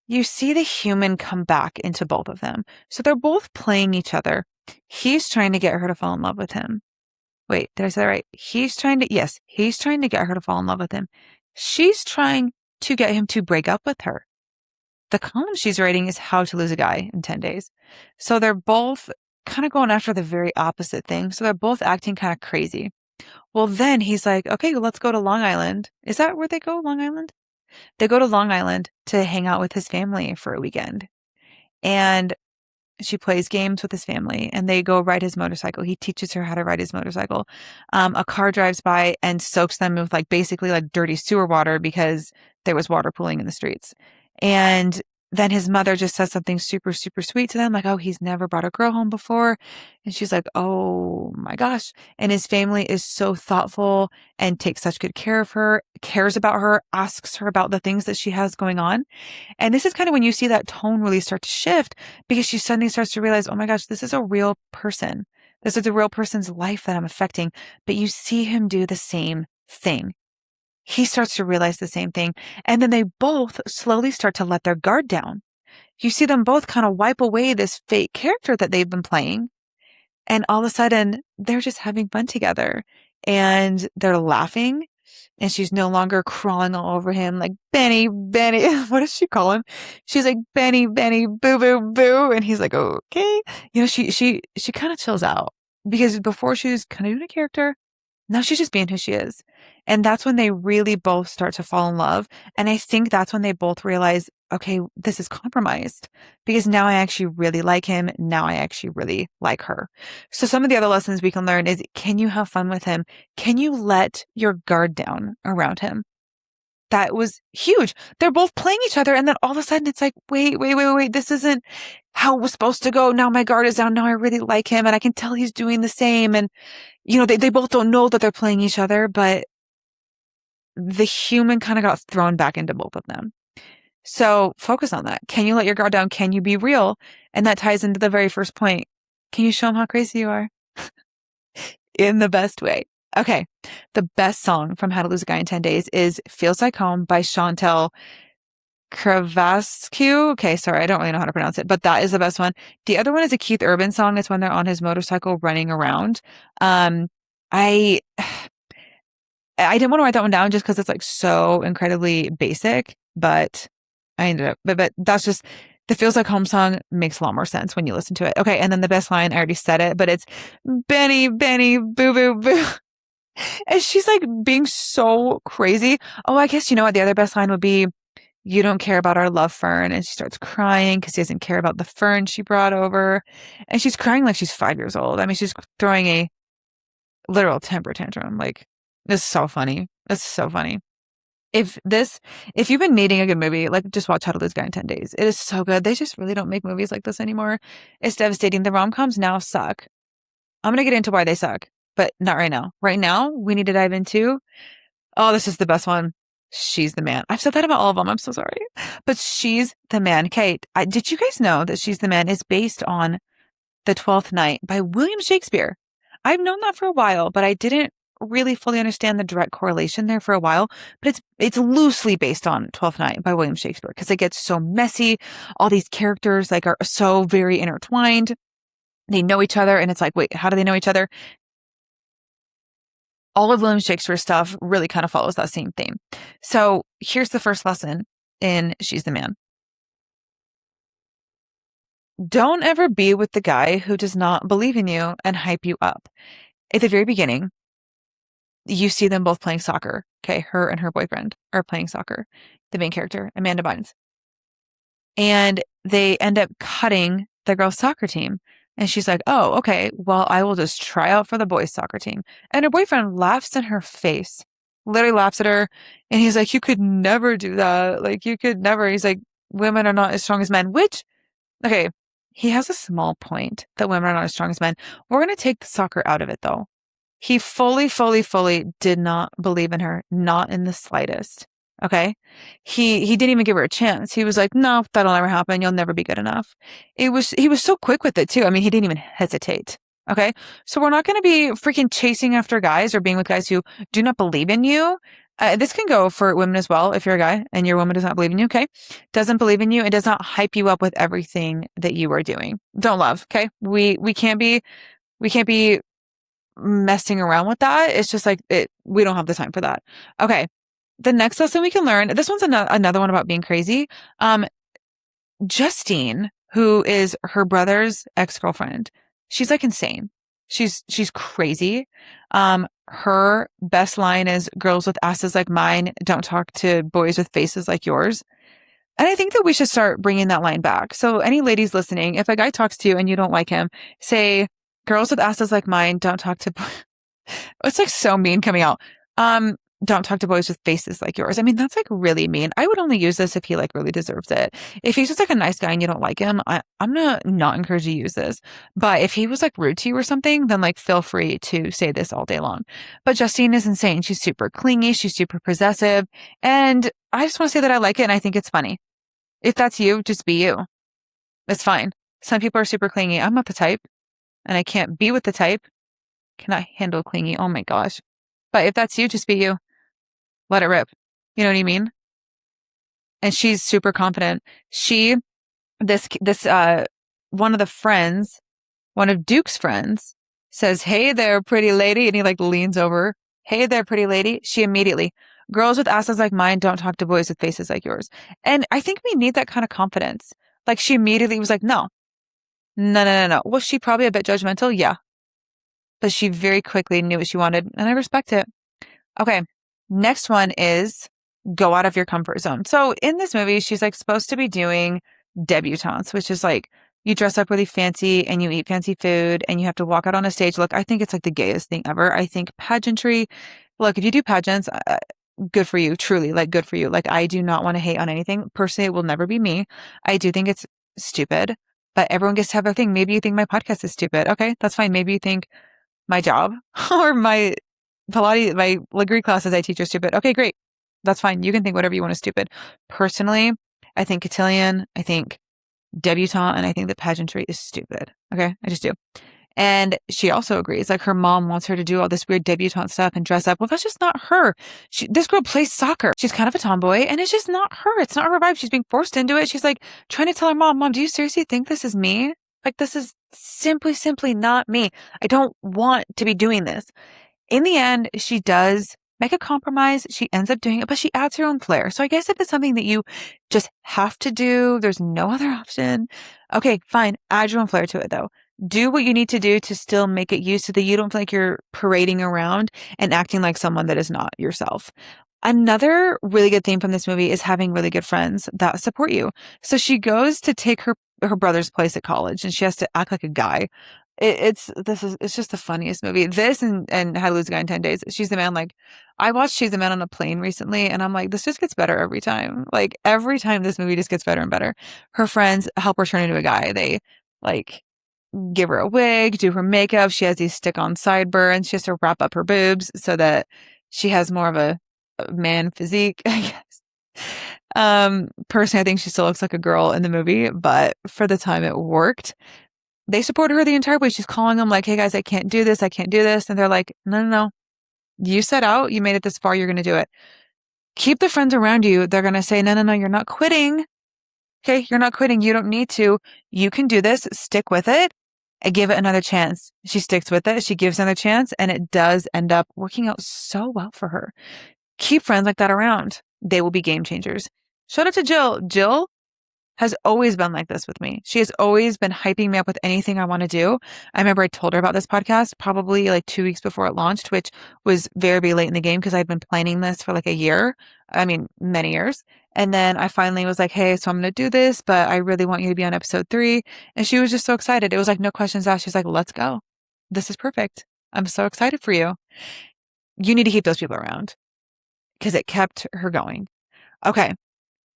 the human come back into both of them. So they're both playing each other. He's trying to get her to fall in love with him. Wait, did I say that right? He's trying to get her to fall in love with him. She's trying to get him to break up with her. The column she's writing is How to Lose a Guy in 10 Days. So they're both kind of going after the very opposite thing. So they're both acting kind of crazy. Well, then he's like, okay, well, let's go to Long Island. Is that where they go? Long Island? They go to Long Island to hang out with his family for a weekend. And she plays games with his family and they go ride his motorcycle. He teaches her how to ride his motorcycle. A car drives by and soaks them with like basically like dirty sewer water because there was water pooling in the streets. And then his mother just says something super, super sweet to them, like, oh, he's never brought a girl home before. And she's like, oh my gosh. And his family is so thoughtful and takes such good care of her, cares about her, asks her about the things that she has going on. And this is kind of when you see that tone really start to shift because she suddenly starts to realize, oh my gosh, this is a real person. This is a real person's life that I'm affecting. But you see him do the same thing. He starts to realize the same thing. And then they both slowly start to let their guard down. You see them both kind of wipe away this fake character that they've been playing. And all of a sudden, they're just having fun together and they're laughing. And she's no longer crawling all over him like, Benny, Benny. What does she call him? She's like, Benny, Benny, boo, boo, boo. And he's like, okay. You know, she kind of chills out because before she was kind of doing a character. Now she's just being who she is. And that's when they really both start to fall in love. And I think that's when they both realize, okay, this is compromised because now I actually really like him. Now I actually really like her. So some of the other lessons we can learn is, can you have fun with him? Can you let your guard down around him? That was huge. They're both playing each other. And then all of a sudden it's like, wait. This isn't how it was supposed to go. Now my guard is down. Now I really like him. And I can tell he's doing the same. And, you know, they both don't know that they're playing each other, but the human kind of got thrown back into both of them. So focus on that. Can you let your guard down? Can you be real? And that ties into the very first point. Can you show them how crazy you are? In the best way. Okay. The best song from How to Lose a Guy in 10 Days is Feels Like Home by Chantel Kravascu. Okay. Sorry. I don't really know how to pronounce it, but that is the best one. The other one is a Keith Urban song. It's when they're on his motorcycle running around. I didn't want to write that one down just because it's like so incredibly basic, but I ended up, but that's just, the Feels Like Home song makes a lot more sense when you listen to it. Okay. And then the best line, I already said it, but it's Benny, Benny, boo, boo, boo. And she's like being so crazy. Oh, I guess you know what? The other best line would be, you don't care about our love fern. And she starts crying because she doesn't care about the fern she brought over. And she's crying like she's 5 years old. I mean, she's throwing a literal temper tantrum. Like, this is so funny. It's so funny. If you've been needing a good movie, like just watch How to Lose a Guy in 10 Days. It is so good. They just really don't make movies like this anymore. It's devastating. The rom-coms now suck. I'm going to get into why they suck, but not right now. Right now, we need to dive into, oh, this is the best one. She's the Man. I've said that about all of them. I'm so sorry. But She's the Man. Kate, did you guys know that She's the Man is based on The 12th Night by William Shakespeare? I've known that for a while, but I didn't really fully understand the direct correlation there for a while. But it's loosely based on 12th Night by William Shakespeare because it gets so messy. All these characters like are so very intertwined. They know each other, and it's like, wait, how do they know each other? All of William Shakespeare's stuff really kind of follows that same theme. So here's the first lesson in She's the Man. Don't ever be with the guy who does not believe in you and hype you up. At the very beginning, you see them both playing soccer. Okay, her and her boyfriend are playing soccer. The main character, Amanda Bynes. And they end up cutting the girls' soccer team. And she's like, oh, okay, well, I will just try out for the boys' soccer team. And her boyfriend laughs in her face, literally laughs at her. And he's like, you could never do that. Like, you could never. He's like, women are not as strong as men, which, okay, he has a small point that women are not as strong as men. We're going to take the soccer out of it, though. He fully did not believe in her, not in the slightest. Okay. He didn't even give her a chance. He was like, no, that'll never happen. You'll never be good enough. He was so quick with it too. I mean, he didn't even hesitate. Okay. So we're not going to be freaking chasing after guys or being with guys who do not believe in you. This can go for women as well. If you're a guy and your woman does not believe in you, okay, doesn't believe in you and does not hype you up with everything that you are doing. Don't love. Okay. We can't be messing around with that. It's just like we don't have the time for that. Okay. The next lesson we can learn, this one's another one about being crazy. Justine, who is her brother's ex-girlfriend, She's like insane. She's crazy. Her best line is girls with asses like mine don't talk to boys with faces like yours. And I think that we should start bringing that line back. So any ladies listening, if a guy talks to you and you don't like him, say girls with asses like mine don't talk to it's like so mean coming out. Don't talk to boys with faces like yours. I mean, that's like really mean. I would only use this if he like really deserves it. If he's just like a nice guy and you don't like him, I'm gonna not encourage you to use this. But if he was like rude to you or something, then like feel free to say this all day long. But Justine is insane. She's super clingy. She's super possessive. And I just want to say that I like it and I think it's funny. If that's you, just be you. It's fine. Some people are super clingy. I'm not the type and I can't be with the type. Cannot handle clingy. Oh my gosh. But if that's you, just be you. Let it rip. You know what I mean? And she's super confident. One of the friends, one of Duke's friends says, "Hey there, pretty lady." And he like leans over. "Hey there, pretty lady." She immediately, girls with asses like mine don't talk to boys with faces like yours. And I think we need that kind of confidence. Like she immediately was like, no, no, no, no, no. Was she probably a bit judgmental? Yeah. But she very quickly knew what she wanted. And I respect it. Okay. Next one is go out of your comfort zone. So in this movie, she's like supposed to be doing debutantes, which is like you dress up really fancy and you eat fancy food and you have to walk out on a stage. Look, I think it's like the gayest thing ever. I think pageantry, look, if you do pageants, good for you, truly, like good for you. Like I do not want to hate on anything. Personally, it will never be me. I do think it's stupid, but everyone gets to have their thing. Maybe you think my podcast is stupid. Okay, that's fine. Maybe you think my job or my Pilates, my Greek classes I teach are stupid. Okay, great. That's fine. You can think whatever you want is stupid. Personally, I think cotillion, I think debutante, and I think that pageantry is stupid. Okay, I just do. And she also agrees. Like her mom wants her to do all this weird debutante stuff and dress up. Well, that's just not her. This girl plays soccer. She's kind of a tomboy and it's just not her. It's not her vibe. She's being forced into it. She's like trying to tell her mom, do you seriously think this is me? Like this is simply not me. I don't want to be doing this. In the end, she does make a compromise. She ends up doing it, but she adds her own flair. So I guess if it's something that you just have to do, there's no other option. Okay, fine. Add your own flair to it though. Do what you need to do to still make it you so that you don't feel like you're parading around and acting like someone that is not yourself. Another really good theme from this movie is having really good friends that support you. So she goes to take her brother's place at college and she has to act like a guy. It's just the funniest movie. This and How to Lose a Guy in 10 Days. She's the Man. Like I watched She's the Man on a plane recently and I'm like, this just gets better every time. Like every time this movie just gets better and better. Her friends help her turn into a guy. They like give her a wig, do her makeup. She has these stick-on sideburns. She has to wrap up her boobs so that she has more of a man physique, I guess. Personally, I think she still looks like a girl in the movie, but for the time it worked. They supported her the entire way. She's calling them like, "Hey guys, I can't do this. I can't do this." And they're like, no, no, no. You set out. You made it this far. You're going to do it. Keep the friends around you. They're going to say, no, no, no, you're not quitting. Okay. You're not quitting. You don't need to. You can do this. Stick with it and give it another chance. She sticks with it. She gives another chance and it does end up working out so well for her. Keep friends like that around. They will be game changers. Shout out to Jill. Jill has always been like this with me. She has always been hyping me up with anything I want to do. I remember I told her about this podcast probably like 2 weeks before it launched, which was very, very late in the game because I'd been planning this for like a year. I mean, many years. And then I finally was like, "Hey, so I'm going to do this, but I really want you to be on episode 3. And she was just so excited. It was like no questions asked. She's like, "Let's go. This is perfect. I'm so excited for you." You need to keep those people around because it kept her going. Okay.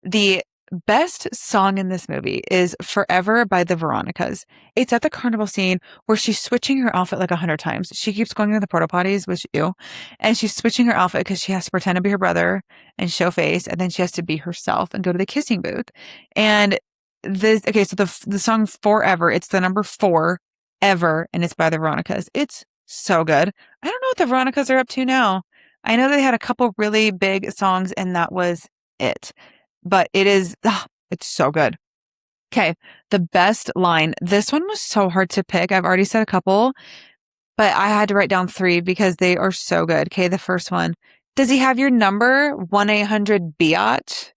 The best song in this movie is Forever by the Veronicas. It's at the carnival scene where she's switching her outfit like 100 times. She keeps going to the porta potties, which you, and she's switching her outfit because she has to pretend to be her brother and show face, and then she has to be herself and go to the kissing booth. And so the song Forever, it's the number 4 ever, and it's by the Veronicas. It's so good. I don't know what the Veronicas are up to now. I know they had a couple really big songs, and that was it. But it's so good. Okay. The best line. This one was so hard to pick. I've already said a couple, but I had to write down 3 because they are so good. Okay. The first one. "Does he have your number? 1-800-BIAT?"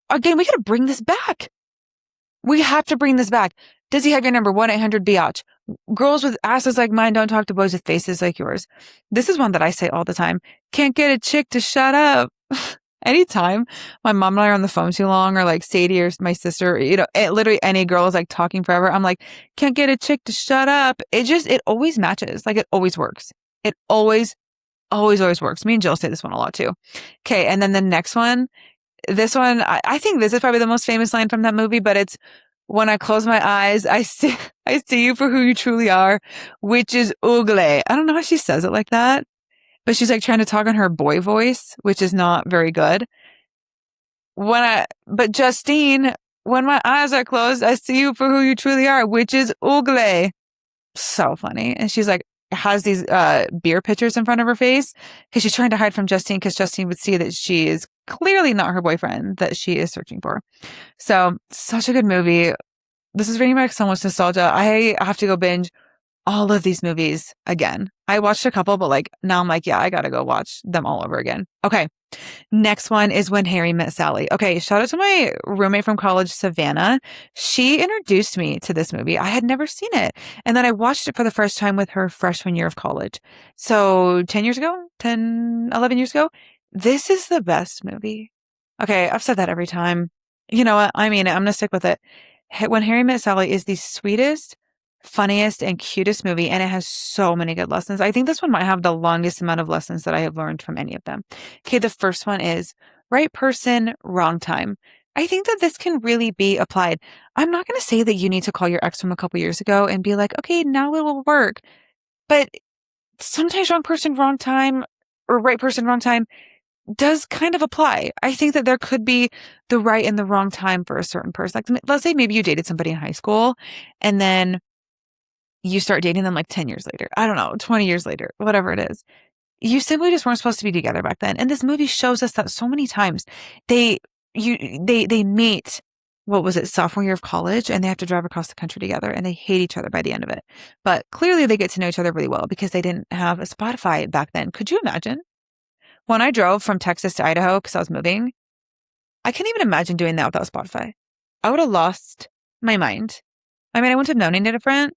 Again, we got to bring this back. We have to bring this back. Does he have your number? 1-800 biatch. Girls with asses like mine don't talk to boys with faces like yours. This is one that I say all the time. Can't get a chick to shut up. Anytime my mom and I are on the phone too long, or like Sadie or my sister, literally any girl is like talking forever. I'm like, can't get a chick to shut up. It always matches. Like it always works. It always works. Me and Jill say this one a lot too. Okay. And then the next one, this one, I think this is probably the most famous line from that movie, but it's when I close my eyes, I see you for who you truly are, which is ugly. I don't know how she says it like that, but she's like trying to talk in her boy voice, which is not very good. But Justine, when my eyes are closed, I see you for who you truly are, which is ugly. So funny. And she's like, has these beer pitchers in front of her face because she's trying to hide from Justine because Justine would see that she is clearly not her boyfriend that she is searching for. So such a good movie. This is bringing back so much nostalgia. I have to go binge all of these movies again. I watched a couple, but like now I'm like, yeah, I gotta go watch them all over again. Okay. Next one is When Harry Met Sally. Okay, shout out to my roommate from college, Savannah. She introduced me to this movie. I had never seen it. And then I watched it for the first time with her freshman year of college. So 11 years ago. This is the best movie. Okay, I've said that every time. You know what? I mean, I'm going to stick with it. When Harry Met Sally is the sweetest, funniest, and cutest movie, and it has so many good lessons. I think this one might have the longest amount of lessons that I have learned from any of them. Okay, the first one is right person, wrong time. I think that this can really be applied. I'm not going to say that you need to call your ex from a couple years ago and be like, okay, now it will work. But sometimes wrong person, wrong time, or right person, wrong time does kind of apply. I think that there could be the right and the wrong time for a certain person. Like, let's say maybe you dated somebody in high school and then you start dating them like 10 years later. I don't know, 20 years later, whatever it is. You simply just weren't supposed to be together back then. And this movie shows us that so many times they meet, what was it, sophomore year of college, and they have to drive across the country together and they hate each other by the end of it. But clearly they get to know each other really well because they didn't have a Spotify back then. Could you imagine? When I drove from Texas to Idaho because I was moving, I can't even imagine doing that without Spotify. I would have lost my mind. I mean, I wouldn't have known any different,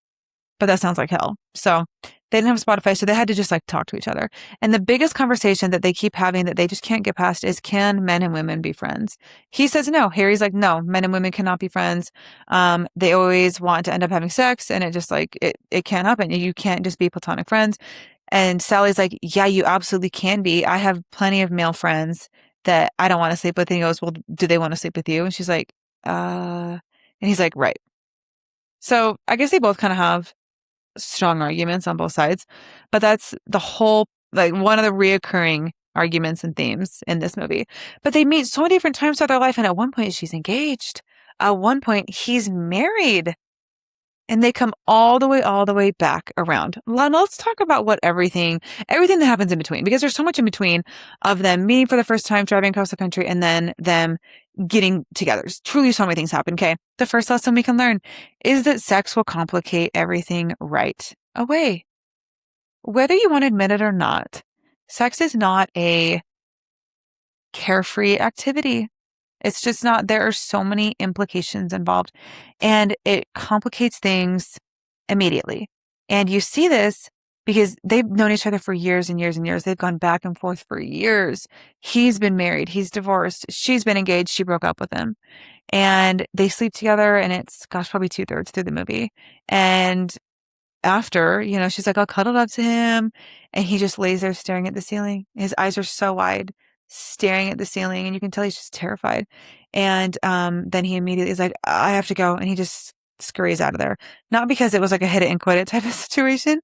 but that sounds like hell. So they didn't have Spotify, so they had to just like talk to each other. And the biggest conversation that they keep having that they just can't get past is, can men and women be friends? He says no. Harry's like, no, men and women cannot be friends. They always want to end up having sex, and it just like, it can't happen. You can't just be platonic friends. And Sally's like, yeah, you absolutely can be. I have plenty of male friends that I don't want to sleep with. And he goes, well, do they want to sleep with you? And she's like, and he's like, right. So I guess they both kind of have strong arguments on both sides, but that's the whole, like one of the reoccurring arguments and themes in this movie. But they meet so many different times throughout their life. And at one point she's engaged. At one point he's married. And they come all the way back around. Let's talk about what everything that happens in between, because there's so much in between of them meeting for the first time, driving across the country, and then them getting together. There's truly so many things happen. Okay. The first lesson we can learn is that sex will complicate everything right away. Whether you want to admit it or not, sex is not a carefree activity. It's just not. There are so many implications involved, and it complicates things immediately. And you see this because they've known each other for years and years and years. They've gone back and forth for years. He's been married. He's divorced. She's been engaged. She broke up with him. And they sleep together, and it's, gosh, probably 2/3 through the movie. And after, she's like all cuddled up to him, and he just lays there staring at the ceiling. His eyes are so wide, staring at the ceiling, and you can tell he's just terrified. And then he immediately is like, I have to go. And he just scurries out of there. Not because it was like a hit it and quit it type of situation,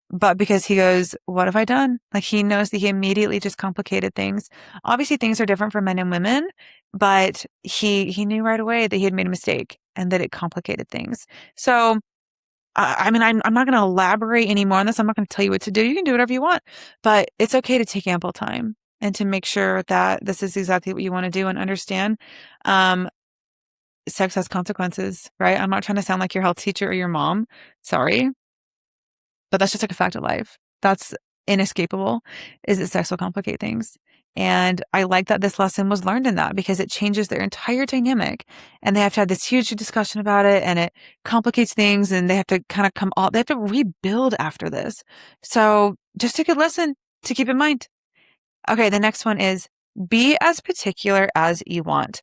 but because he goes, what have I done? Like, he knows that he immediately just complicated things. Obviously things are different for men and women, but he knew right away that he had made a mistake and that it complicated things. So I mean, I'm not going to elaborate anymore on this. I'm not going to tell you what to do. You can do whatever you want, but it's okay to take ample time and to make sure that this is exactly what you want to do, and understand sex has consequences, right? I'm not trying to sound like your health teacher or your mom. Sorry. But that's just like a fact of life. That's inescapable, is that sex will complicate things. And I like that this lesson was learned in that because it changes their entire dynamic and they have to have this huge discussion about it and it complicates things and they have to kind of they have to rebuild after this. So just a good lesson to keep in mind. Okay. The next one is be as particular as you want.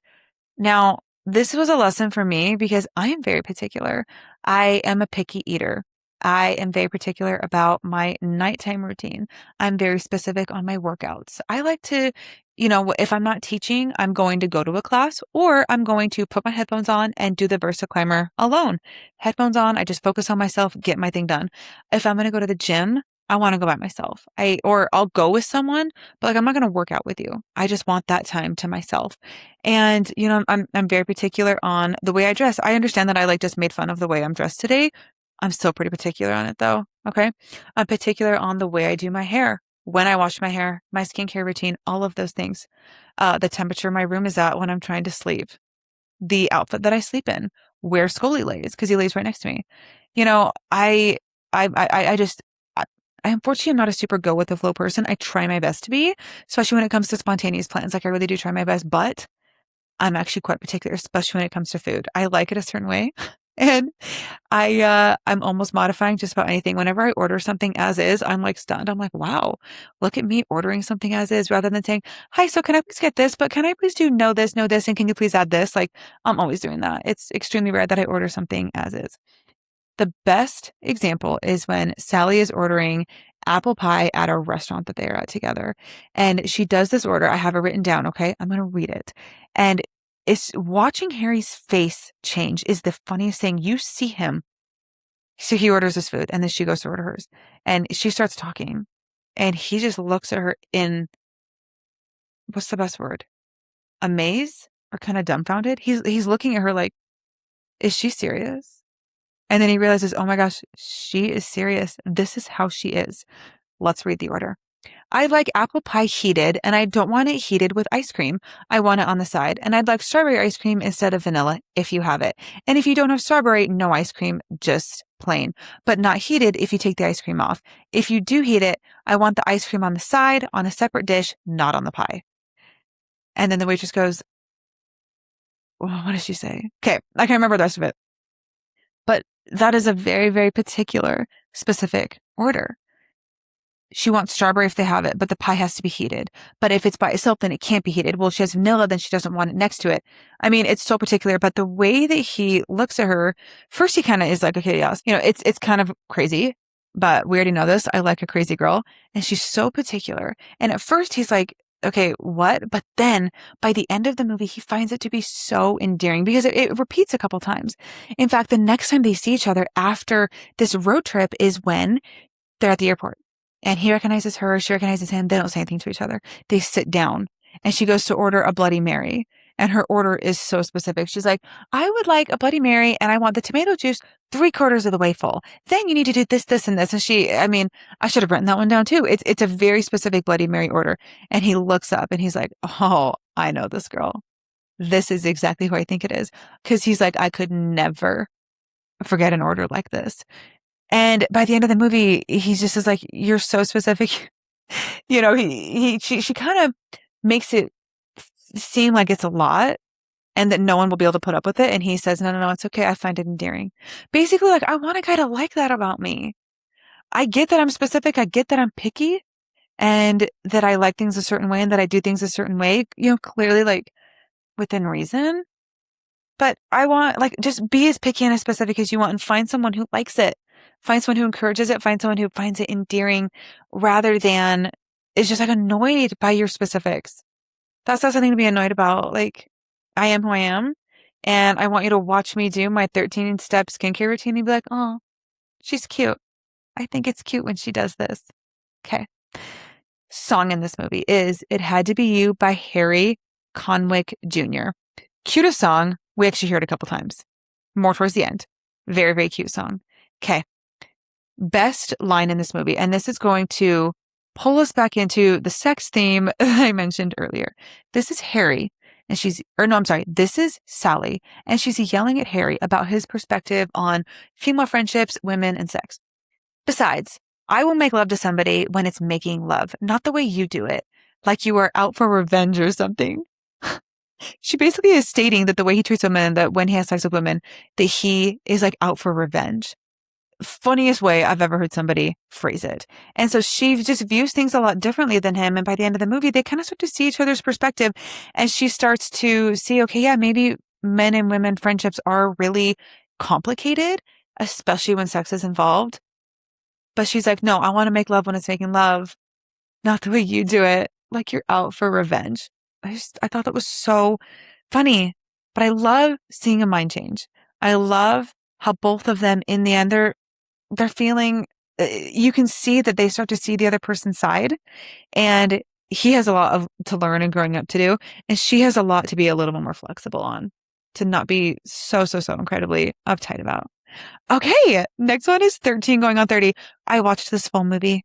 Now, this was a lesson for me because I am very particular. I am a picky eater. I am very particular about my nighttime routine. I'm very specific on my workouts. I like to, if I'm not teaching, I'm going to go to a class or I'm going to put my headphones on and do the Versa Climber alone. Headphones on, I just focus on myself, get my thing done. If I'm going to go to the gym, I want to go by myself. Or I'll go with someone, but like I'm not going to work out with you. I just want that time to myself. And, I'm very particular on the way I dress. I understand that I just made fun of the way I'm dressed today. I'm still pretty particular on it though. Okay. I'm particular on the way I do my hair, when I wash my hair, my skincare routine, all of those things. The temperature my room is at when I'm trying to sleep, the outfit that I sleep in, where Scully lays, because he lays right next to me. I just, I unfortunately am not a super go with the flow person. I try my best to be, especially when it comes to spontaneous plans. Like I really do try my best, but I'm actually quite particular, especially when it comes to food. I like it a certain way. And I'm almost modifying just about anything. Whenever I order something as is, I'm like stunned. I'm like, wow, look at me ordering something as is rather than saying, hi, so can I please get this? But can I please do no this, and can you please add this? Like I'm always doing that. It's extremely rare that I order something as is. The best example is when Sally is ordering apple pie at a restaurant that they are at together. And she does this order. I have it written down. Okay. I'm going to read it. And it's watching Harry's face change is the funniest thing. You see him. So he orders his food and then she goes to order hers and she starts talking and he just looks at her in, what's the best word? Amaze or kind of dumbfounded. He's looking at her like, is she serious? And then he realizes, oh my gosh, she is serious. This is how she is. Let's read the order. I like apple pie heated, and I don't want it heated with ice cream. I want it on the side. And I'd like strawberry ice cream instead of vanilla if you have it. And if you don't have strawberry, no ice cream, just plain, but not heated if you take the ice cream off. If you do heat it, I want the ice cream on the side, on a separate dish, not on the pie. And then the waitress goes, well, what does she say? Okay, I can't remember the rest of it. But that is a very, very particular, specific order. She wants strawberry if they have it, but the pie has to be heated. But if it's by itself, then it can't be heated. Well, she has vanilla, then she doesn't want it next to it. I mean, it's so particular, but the way that he looks at her, first he kind of is like, okay, yes, it's kind of crazy, but we already know this. I like a crazy girl. And she's so particular. And at first he's like, okay, what? But then by the end of the movie, he finds it to be so endearing because it repeats a couple times. In fact, the next time they see each other after this road trip is when they're at the airport. And he recognizes her, she recognizes him. They don't say anything to each other. They sit down and she goes to order a Bloody Mary. And her order is so specific. She's like, I would like a Bloody Mary and I want the tomato juice 3/4 of the way full. Then you need to do this, this, and this. And I should have written that one down too. It's a very specific Bloody Mary order. And he looks up and he's like, oh, I know this girl. This is exactly who I think it is. Cause he's like, I could never forget an order like this. And by the end of the movie, he just is like, you're so specific. She kind of makes it seem like it's a lot and that no one will be able to put up with it. And he says, no, it's okay. I find it endearing. Basically, like, I want a guy to like that about me. I get that I'm specific. I get that I'm picky and that I like things a certain way and that I do things a certain way, clearly like within reason. But I want just be as picky and as specific as you want and find someone who likes it. Find someone who encourages it. Find someone who finds it endearing rather than is just annoyed by your specifics. That's not something to be annoyed about. Like, I am who I am. And I want you to watch me do my 13-step skincare routine and be like, oh, she's cute. I think it's cute when she does this. Okay. Song in this movie is It Had to Be You by Harry Connick Jr. Cutest song. We actually hear it a couple times. More towards the end. Very, very cute song. Okay. Best line in this movie. And this is going to pull us back into the sex theme that I mentioned earlier. This is Harry. And this is Sally. And she's yelling at Harry about his perspective on female friendships, women, and sex. Besides, I will make love to somebody when it's making love, not the way you do it. like you are out for revenge or something. She basically is stating that the way he treats women, that when he has sex with women, that he is like out for revenge. Funniest way I've ever heard somebody phrase it. And so she just views things a lot differently than him. And by the end of the movie, they kind of start to see each other's perspective. And she starts to see, okay, yeah, maybe men and women friendships are really complicated, especially when sex is involved. But she's like, no, I want to make love when it's making love, not the way you do it. Like you're out for revenge. I thought that was so funny, but I love seeing a mind change. I love how both of them in the end, they're feeling, you can see that they start to see the other person's side, and he has a lot to learn and growing up to do. And she has a lot to be a little bit more flexible on, to not be so incredibly uptight about. Okay. Next one is 13 going on 30. I watched this full movie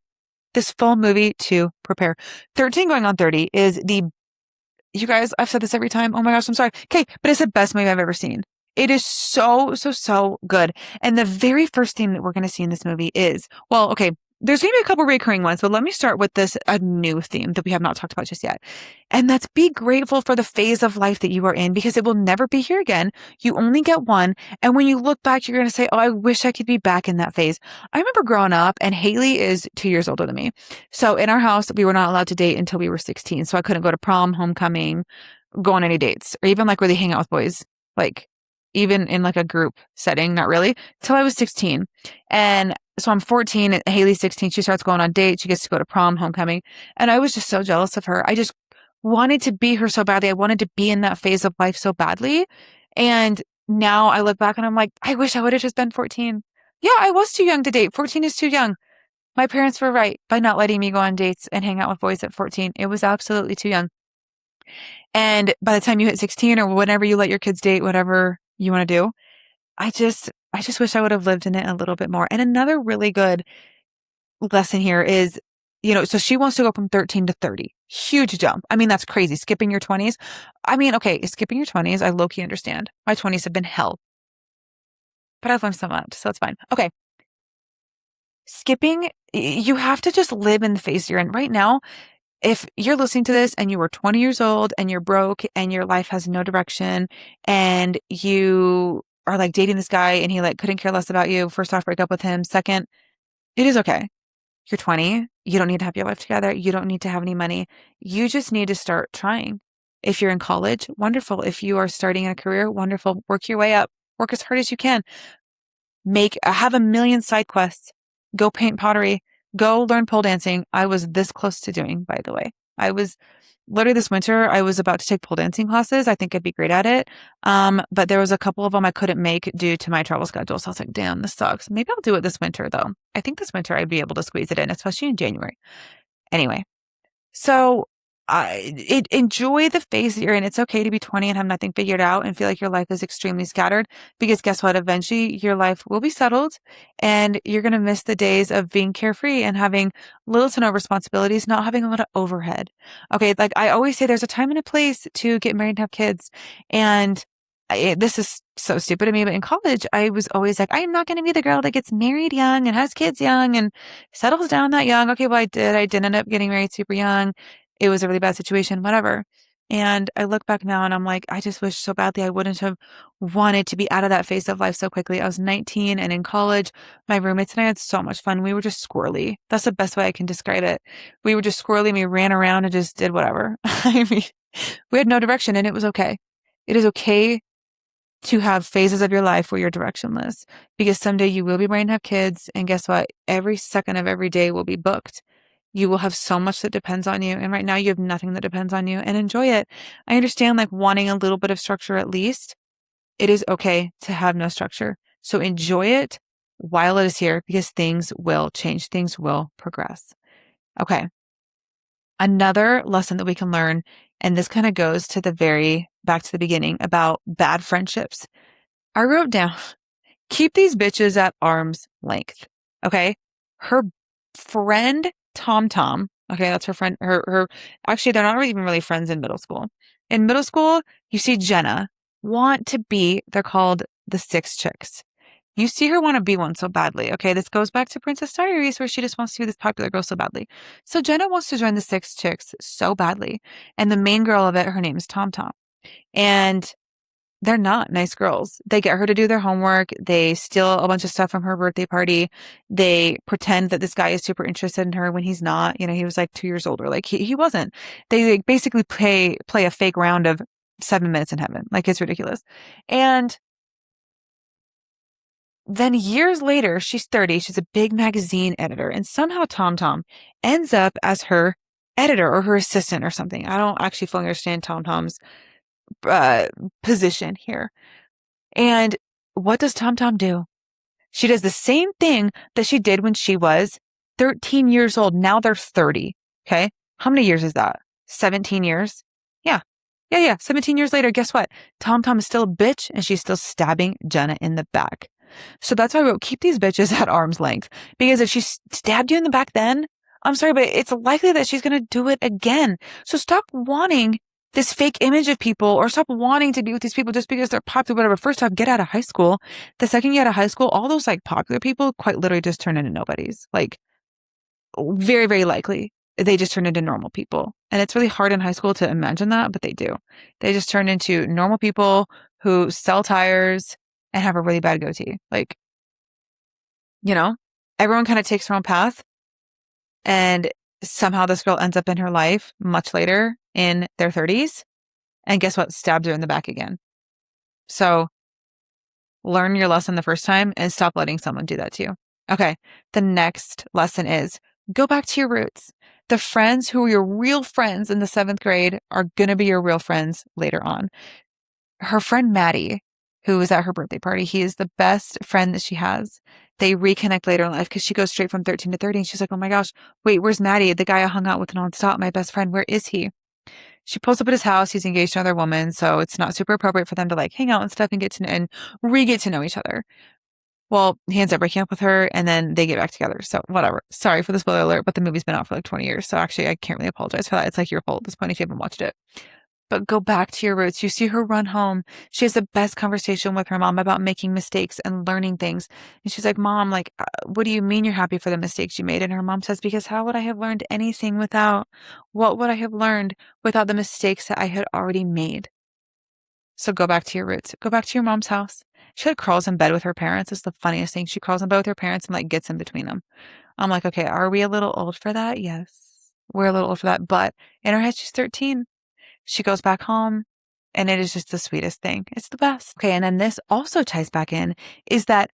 to prepare. 13 going on 30 is you guys, I've said this every time. Oh my gosh, I'm sorry. Okay. But it's the best movie I've ever seen. It is so good. And the very first theme that we're going to see in this movie is, well, okay, there's going to be a couple recurring ones, but let me start with a new theme that we have not talked about just yet. And that's be grateful for the phase of life that you are in, because it will never be here again. You only get one. And when you look back, you're going to say, oh, I wish I could be back in that phase. I remember growing up, and Haley is 2 years older than me. So in our house, we were not allowed to date until we were 16. So I couldn't go to prom, homecoming, go on any dates, or even like where they hang out with boys, like even in like a group setting, not really, till I was 16. And so I'm 14, Haley's 16. She starts going on dates. She gets to go to prom, homecoming. And I was just so jealous of her. I just wanted to be her so badly. I wanted to be in that phase of life so badly. And now I look back and I'm like, I wish I would have just been 14. Yeah, I was too young to date. 14 is too young. My parents were right by not letting me go on dates and hang out with boys at 14. It was absolutely too young. And by the time you hit 16 or whenever you let your kids date, whatever you want to do, I just wish I would have lived in it a little bit more. And another really good lesson here is, so she wants to go from 13 to 30. Huge jump. I mean, that's crazy. Skipping your 20s. I mean, okay, skipping your 20s, I low-key understand. My 20s have been hell. But I've learned so much, so it's fine. Okay. Skipping, you have to just live in the phase you're in. Right now, if you're listening to this and you were 20 years old and you're broke and your life has no direction and you are like dating this guy and he like couldn't care less about you, first off, break up with him. Second, it is okay. You're 20. You don't need to have your life together. You don't need to have any money. You just need to start trying. If you're in college, wonderful. If you are starting a career, wonderful. Work your way up. Work as hard as you can. Have a million side quests. Go paint pottery. Go learn pole dancing. I was this close to doing, by the way. I was literally this winter, I was about to take pole dancing classes. I think I'd be great at it. But there was a couple of them I couldn't make due to my travel schedule. So I was like, damn, this sucks. Maybe I'll do it this winter though. I think this winter I'd be able to squeeze it in, especially in January. Anyway, so enjoy the phase that you're in. It's okay to be 20 and have nothing figured out and feel like your life is extremely scattered, because guess what? Eventually your life will be settled and you're going to miss the days of being carefree and having little to no responsibilities, not having a lot of overhead. Okay. Like I always say, there's a time and a place to get married and have kids. And this is so stupid of me, but in college, I was always like, I'm not going to be the girl that gets married young and has kids young and settles down that young. Okay. Well, I did. I did end up getting married super young. It was a really bad situation, whatever. And I look back now and I'm like, I just wish so badly I wouldn't have wanted to be out of that phase of life so quickly. I was 19 and in college, my roommates and I had so much fun. We were just squirrely. That's the best way I can describe it. We were just squirrely. We ran around and just did whatever. I mean, we had no direction and it was okay. It is okay to have phases of your life where you're directionless, because someday you will be married and have kids. And guess what? Every second of every day will be booked. You will have so much that depends on you. And right now you have nothing that depends on you, and enjoy it. I understand like wanting a little bit of structure at least. It is okay to have no structure. So enjoy it while it is here, because things will change. Things will progress. Okay. Another lesson that we can learn, and this kind of goes to back to the beginning about bad friendships. I wrote down, keep these bitches at arm's length. Okay. Her friend, Tom. Okay. That's her friend. Actually, they're not even really friends in middle school. In middle school, you see Jenna they're called the Six Chicks. You see her want to be one so badly. Okay, this goes back to Princess Diaries where she just wants to be this popular girl so badly. So Jenna wants to join the Six Chicks so badly. And the main girl of it, her name is Tom Tom. And they're not nice girls. They get her to do their homework. They steal a bunch of stuff from her birthday party. They pretend that this guy is super interested in her when he's not. You know, he was like 2 years older. Like he wasn't. They like, basically play a fake round of 7 minutes in heaven. Like it's ridiculous. And then years later, she's 30. She's a big magazine editor. And somehow Tom Tom ends up as her editor or her assistant or something. I don't actually fully understand Tom Tom's position here. And what does Tom Tom do? She does the same thing that she did when she was 13 years old. Now they're 30. Okay. How many years is that? 17 years? Yeah. Yeah. 17 years later, guess what? Tom Tom is still a bitch and she's still stabbing Jenna in the back. So that's why I wrote, keep these bitches at arm's length. Because if she stabbed you in the back then, I'm sorry, but it's likely that she's going to do it again. So stop wanting this fake image of people or stop wanting to be with these people just because they're popular, whatever. First off, get out of high school. The second you get out of high school, all those like popular people quite literally just turn into nobodies. Like very, very likely they just turn into normal people. And it's really hard in high school to imagine that, but they do. They just turn into normal people who sell tires and have a really bad goatee. Like, you know, everyone kind of takes their own path. And somehow this girl ends up in her life much later in their 30s. And guess what? Stabs her in the back again. So learn your lesson the first time and stop letting someone do that to you. Okay. The next lesson is go back to your roots. The friends who were your real friends in the 7th grade are going to be your real friends later on. Her friend Maddie, who was at her birthday party, he is the best friend that she has. They reconnect later in life because she goes straight from 13 to 30 and she's like, oh my gosh, wait, where's Maddie? The guy I hung out with nonstop, my best friend, where is he? She pulls up at his house. He's engaged to another woman. So it's not super appropriate for them to like hang out and stuff and get to know each other. Well, he ends up breaking up with her and then they get back together. So whatever. Sorry for the spoiler alert, but the movie's been out for like 20 years. So actually I can't really apologize for that. It's like your fault at this point if you haven't watched it. But go back to your roots. You see her run home. She has the best conversation with her mom about making mistakes and learning things. And she's like, Mom, like, what do you mean you're happy for the mistakes you made? And her mom says, because how would I have learned anything what would I have learned without the mistakes that I had already made? So go back to your roots. Go back to your mom's house. She like crawls in bed with her parents. It's the funniest thing. She crawls in bed with her parents and like gets in between them. I'm like, okay, are we a little old for that? Yes, we're a little old for that. But in her head, she's 13. She goes back home and it is just the sweetest thing. It's the best. Okay. And then this also ties back in is that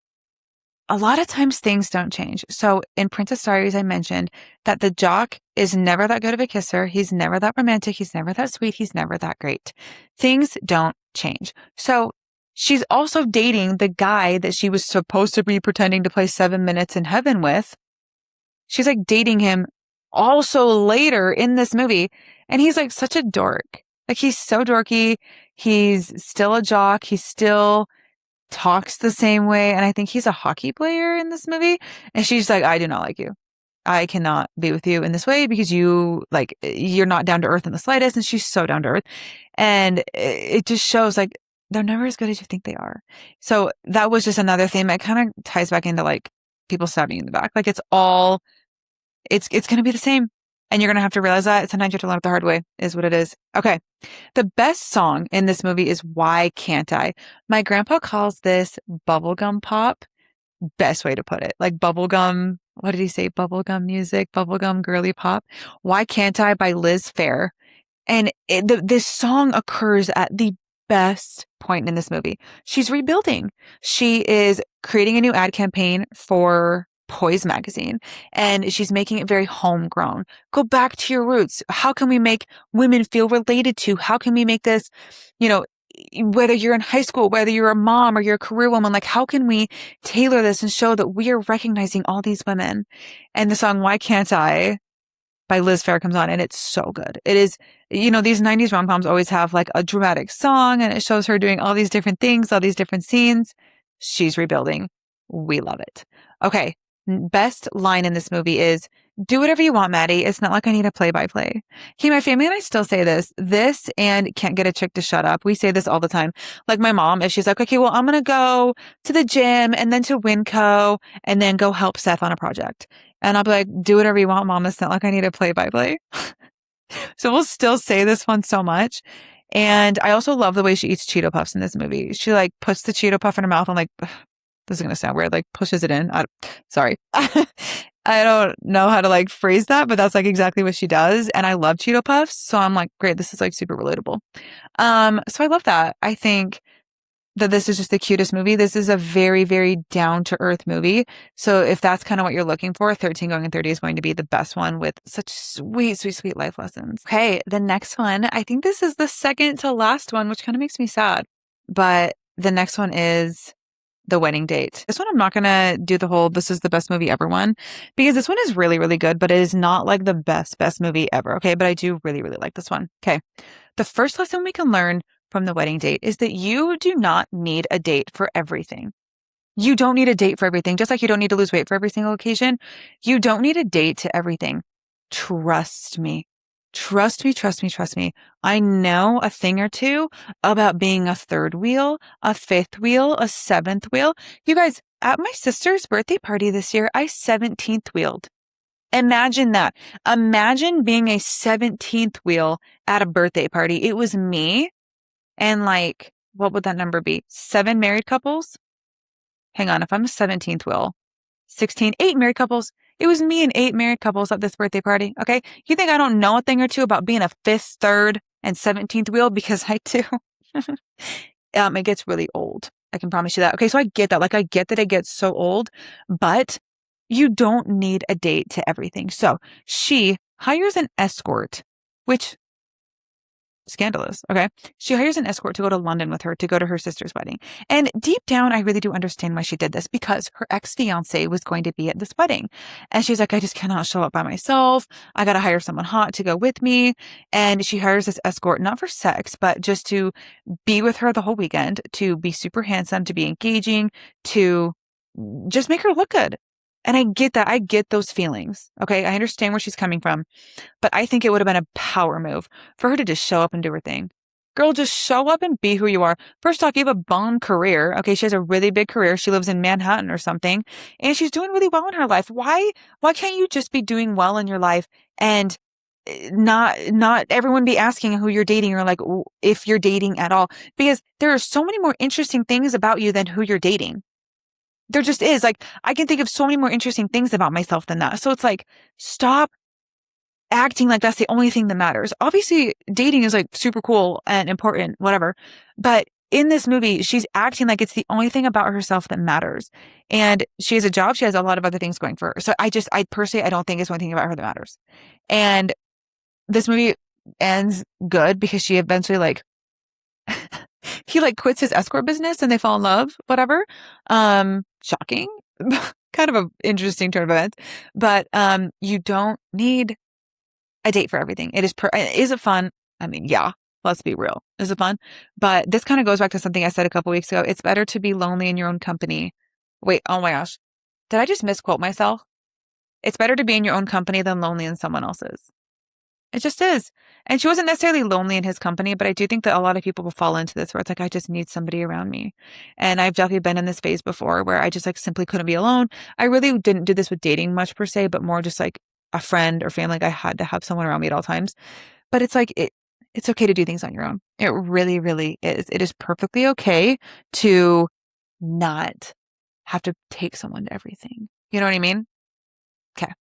a lot of times things don't change. So in Princess Diaries, I mentioned that the jock is never that good of a kisser. He's never that romantic. He's never that sweet. He's never that great. Things don't change. So she's also dating the guy that she was supposed to be pretending to play 7 minutes in heaven with. She's like dating him also later in this movie. And he's like such a dork. Like he's so dorky. He's still a jock. He still talks the same way. And I think he's a hockey player in this movie. And she's like, I do not like you. I cannot be with you in this way because you're not down to earth in the slightest. And she's so down to earth. And it just shows like they're never as good as you think they are. So that was just another thing that kind of ties back into like people stabbing you in the back. Like it's going to be the same. And you're going to have to realize that. Sometimes you have to learn it the hard way, is what it is. Okay. The best song in this movie is Why Can't I? My grandpa calls this bubblegum pop. Best way to put it. Like bubblegum, what did he say? Bubblegum music, bubblegum girly pop. Why Can't I by Liz Phair. And this song occurs at the best point in this movie. She's rebuilding. She is creating a new ad campaign for Poise magazine, and she's making it very homegrown. Go back to your roots. How can we make women feel related to? How can we make this, whether you're in high school, whether you're a mom or you're a career woman, like how can we tailor this and show that we are recognizing all these women? And the song Why Can't I by Liz Phair comes on and it's so good. It is, these 90s rom-coms always have like a dramatic song and it shows her doing all these different things, all these different scenes. She's rebuilding. We love it. Okay. Best line in this movie is, Do whatever you want, Maddie. It's not like I need a play by play. Okay, my family and I still say this and can't get a chick to shut up. We say this all the time. Like my mom, if she's like, okay, well, I'm going to go to the gym and then to Winco and then go help Seth on a project. And I'll be like, do whatever you want, mom. It's not like I need a play by play. So we'll still say this one so much. And I also love the way she eats Cheeto Puffs in this movie. She like puts the Cheeto Puff in her mouth and like, this is going to sound weird, like pushes it in. Sorry. I don't know how to like phrase that, but that's like exactly what she does. And I love Cheeto Puffs. So I'm like, great, this is like super relatable. So I love that. I think that this is just the cutest movie. This is a very, very down to earth movie. So if that's kind of what you're looking for, 13 Going on 30 is going to be the best one with such sweet, sweet, sweet life lessons. Okay. The next one, I think this is the second to last one, which kind of makes me sad. But the next one is The Wedding Date. This one, I'm not going to do the whole, this is the best movie ever one, because this one is really, really good, but it is not like the best movie ever. Okay. But I do really, really like this one. Okay. The first lesson we can learn from The Wedding Date is that you do not need a date for everything. You don't need a date for everything. Just like you don't need to lose weight for every single occasion. You don't need a date to everything. Trust me. Trust me, trust me, trust me. I know a thing or two about being a third wheel, a fifth wheel, a seventh wheel. You guys, at my sister's birthday party this year, I 17th wheeled. Imagine that. Imagine being a 17th wheel at a birthday party. It was me and like, what would that number be? 7 married couples? Hang on. If I'm a 17th wheel, 16, 8 married couples. It was me and 8 married couples at this birthday party. Okay. You think I don't know a thing or two about being a fifth, third, and 17th wheel? Because I do. It gets really old. I can promise you that. Okay. So I get that. Like, I get that it gets so old, but you don't need a date to everything. So she hires an escort, which scandalous. Okay. She hires an escort to go to London with her to go to her sister's wedding. And deep down, I really do understand why she did this, because her ex-fiance was going to be at this wedding. And she's like, I just cannot show up by myself. I got to hire someone hot to go with me. And she hires this escort, not for sex, but just to be with her the whole weekend, to be super handsome, to be engaging, to just make her look good. And I get that. I get those feelings. Okay. I understand where she's coming from, but I think it would have been a power move for her to just show up and do her thing. Girl, just show up and be who you are. First off, you have a bomb career. Okay. She has a really big career. She lives in Manhattan or something, and she's doing really well in her life. Why can't you just be doing well in your life and not everyone be asking who you're dating, or like if you're dating at all? Because there are so many more interesting things about you than who you're dating. There just is. Like, I can think of so many more interesting things about myself than that. So it's like, stop acting like that's the only thing that matters. Obviously, dating is like super cool and important, whatever. But in this movie, she's acting like it's the only thing about herself that matters. And she has a job. She has a lot of other things going for her. So I personally, I don't think it's one thing about her that matters. And this movie ends good because she eventually like, he like quits his escort business and they fall in love, whatever. Shocking. Kind of an interesting turn of events. But you don't need a date for everything. Is it fun? I mean, yeah, let's be real. Is it fun? But this kind of goes back to something I said a couple weeks ago. It's better to be lonely in your own company. Wait, oh my gosh. Did I just misquote myself? It's better to be in your own company than lonely in someone else's. It just is. And she wasn't necessarily lonely in his company, but I do think that a lot of people will fall into this where it's like, I just need somebody around me. And I've definitely been in this phase before where I just like simply couldn't be alone. I really didn't do this with dating much per se, but more just like a friend or family. Like I had to have someone around me at all times. But it's like, it's okay to do things on your own. It really, really is. It is perfectly okay to not have to take someone to everything. You know what I mean? Okay.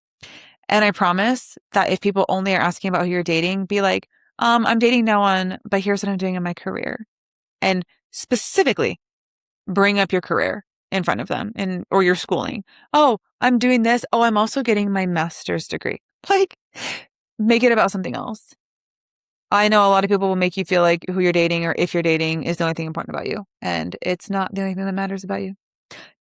And I promise that if people only are asking about who you're dating, be like, I'm dating no one, but here's what I'm doing in my career. And specifically bring up your career in front of them or your schooling. Oh, I'm doing this. Oh, I'm also getting my master's degree. Like, make it about something else. I know a lot of people will make you feel like who you're dating or if you're dating is the only thing important about you. And it's not the only thing that matters about you.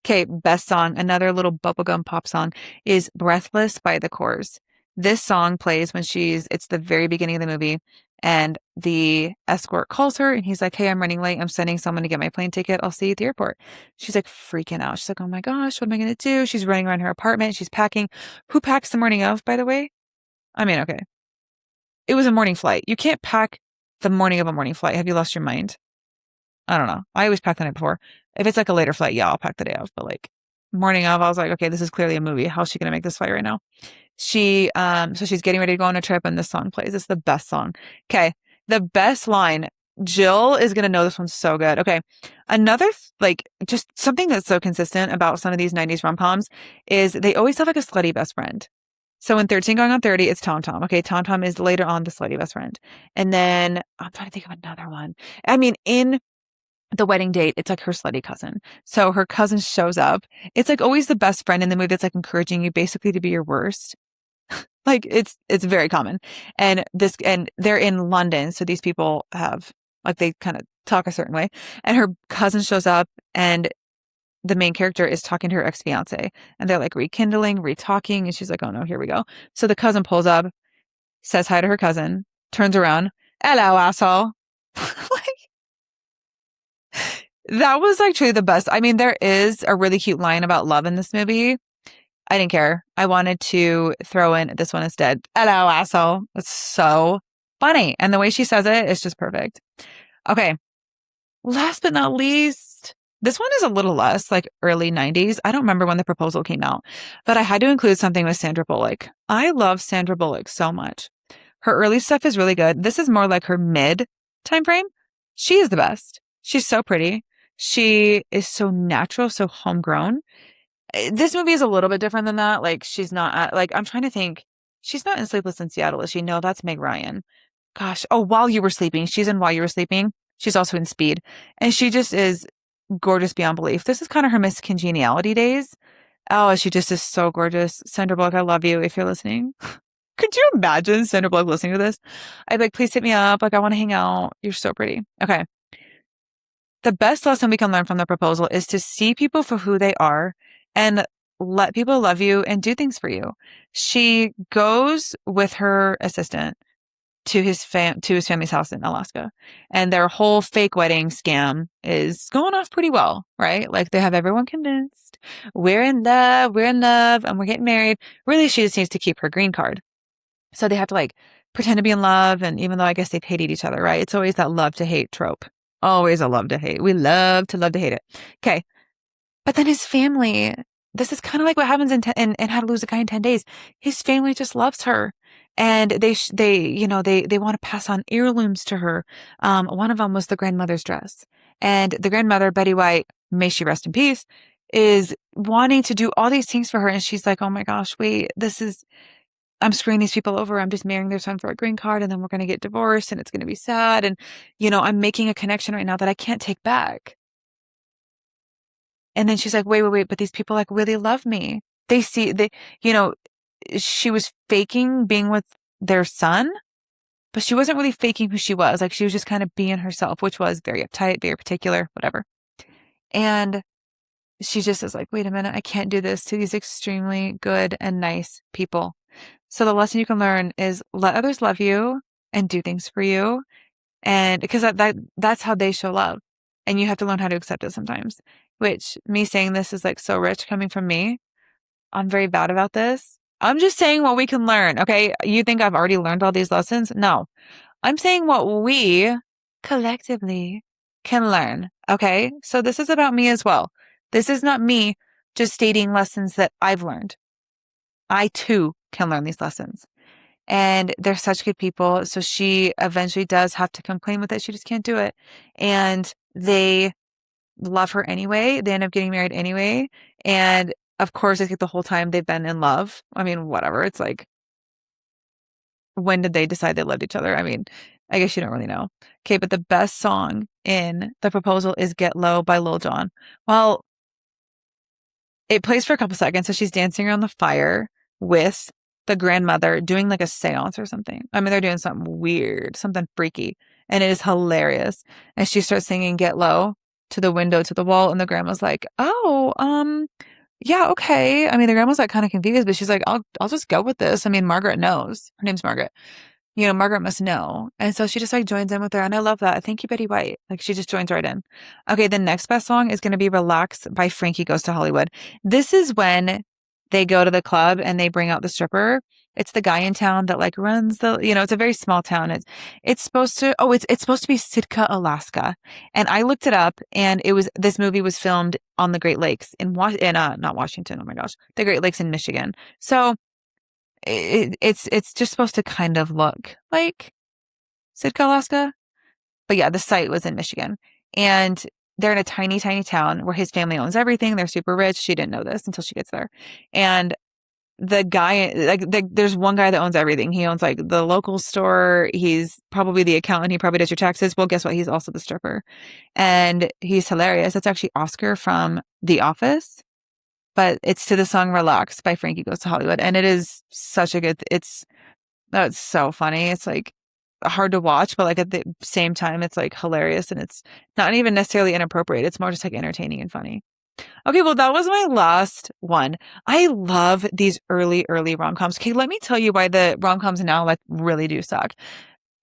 Okay, best song, another little bubblegum pop song is Breathless by The Corrs. This song plays when it's the very beginning of the movie. And the escort calls her and he's like, hey, I'm running late. I'm sending someone to get my plane ticket. I'll see you at the airport. She's like freaking out. She's like, oh my gosh, what am I going to do? She's running around her apartment. She's packing. Who packs the morning of, by the way? I mean, okay. It was a morning flight. You can't pack the morning of a morning flight. Have you lost your mind? I don't know. I always pack the night before. If it's like a later flight, yeah, I'll pack the day of. But like morning of, I was like, okay, this is clearly a movie. How's she going to make this flight right now? So she's getting ready to go on a trip and this song plays. It's the best song. Okay. The best line. Jill is going to know this one's so good. Okay. Another, like, just something that's so consistent about some of these 90s rom-coms is they always have like a slutty best friend. So in 13 Going on 30, it's Tom Tom. Okay. Tom Tom is later on the slutty best friend. And then I'm trying to think of another one. I mean, in the wedding date, it's like her slutty cousin. So her cousin shows up. It's like always the best friend in the movie that's like encouraging you basically to be your worst. Like it's very common. And they're in London. So these people have like, they kind of talk a certain way and her cousin shows up and the main character is talking to her ex-fiance and they're like rekindling, re-talking. And she's like, oh no, here we go. So the cousin pulls up, says hi to her cousin, turns around. Hello, asshole. Like, that was actually the best. I mean, there is a really cute line about love in this movie. I didn't care. I wanted to throw in this one instead. Hello, asshole. It's so funny. And the way she says it is just perfect. Okay. Last but not least, this one is a little less like early 90s. I don't remember when the proposal came out, but I had to include something with Sandra Bullock. I love Sandra Bullock so much. Her early stuff is really good. This is more like her mid time frame. She is the best. She's so pretty. She is so natural, so homegrown. This movie is a little bit different than that. Like she's not like, I'm trying to think. She's not in Sleepless in Seattle, is she? No, that's Meg Ryan. Gosh. Oh, While You Were Sleeping. She's in While You Were Sleeping. She's also in Speed. And she just is gorgeous beyond belief. This is kind of her Miss Congeniality days. Oh, she just is so gorgeous. Sandra Bullock, I love you if you're listening. Could you imagine Sandra Bullock listening to this? I'd be like, please hit me up. Like, I want to hang out. You're so pretty. Okay. The best lesson we can learn from the proposal is to see people for who they are and let people love you and do things for you. She goes with her assistant to his family's house in Alaska, and their whole fake wedding scam is going off pretty well, right? Like they have everyone convinced we're in love, and we're getting married. Really, she just needs to keep her green card. So they have to like pretend to be in love, and even though I guess they've hated each other, right? It's always that love to hate trope. Always a love to hate. We love to hate it. Okay. But then his family, this is kind of like what happens in How to Lose a Guy in 10 Days. His family just loves her. And they want to pass on heirlooms to her. One of them was the grandmother's dress. And the grandmother, Betty White, may she rest in peace, is wanting to do all these things for her. And she's like, oh my gosh, wait, I'm screwing these people over. I'm just marrying their son for a green card and then we're going to get divorced and it's going to be sad. And, I'm making a connection right now that I can't take back. And then she's like, wait, but these people like really love me. She was faking being with their son, but she wasn't really faking who she was. Like she was just kind of being herself, which was very uptight, very particular, whatever. And she just is like, wait a minute, I can't do this to these extremely good and nice people. So the lesson you can learn is let others love you and do things for you. And because that's how they show love. And you have to learn how to accept it sometimes, which me saying this is like so rich coming from me. I'm very bad about this. I'm just saying what we can learn. Okay. You think I've already learned all these lessons? No, I'm saying what we collectively can learn. Okay. So this is about me as well. This is not me just stating lessons that I've learned. I too can learn these lessons. And they're such good people. So she eventually does have to come clean with it. She just can't do it. And they love her anyway. They end up getting married anyway. And of course, I think the whole time they've been in love. I mean, whatever. It's like, when did they decide they loved each other? I mean, I guess you don't really know. Okay, but the best song in the proposal is Get Low by Lil Jon. Well, it plays for a couple seconds. So she's dancing around the fire with the grandmother doing like a seance or something. I mean, they're doing something weird, something freaky, and it is hilarious. And she starts singing Get Low to the window, to the wall. And the grandma's like, oh, yeah, okay. I mean, the grandma's like kind of confused, but she's like, I'll just go with this. I mean, Margaret knows. Her name's Margaret. Margaret must know. And so she just like joins in with her. And I love that. Thank you, Betty White. Like she just joins right in. Okay. The next best song is going to be Relax by Frankie Goes to Hollywood. This is when they go to the club and they bring out the stripper. It's the guy in town that like runs it's a very small town. It's supposed to, it's supposed to be Sitka, Alaska. And I looked it up and this movie was filmed on the Great Lakes not Washington. Oh my gosh, the Great Lakes in Michigan. So it's just supposed to kind of look like Sitka, Alaska. But yeah, the site was in Michigan. And they're in a tiny, tiny town where his family owns everything. They're super rich. She didn't know this until she gets there. And the guy, there's one guy that owns everything. He owns like the local store. He's probably the accountant. He probably does your taxes. Well, guess what? He's also the stripper. And he's hilarious. It's actually Oscar from The Office, but it's to the song Relax by Frankie Goes to Hollywood. And it is such a that's so funny. It's like hard to watch, but like at the same time, it's like hilarious and it's not even necessarily inappropriate. It's more just like entertaining and funny. Okay, well, that was my last one. I love these early rom-coms. Okay, let me tell you why the rom-coms now like really do suck.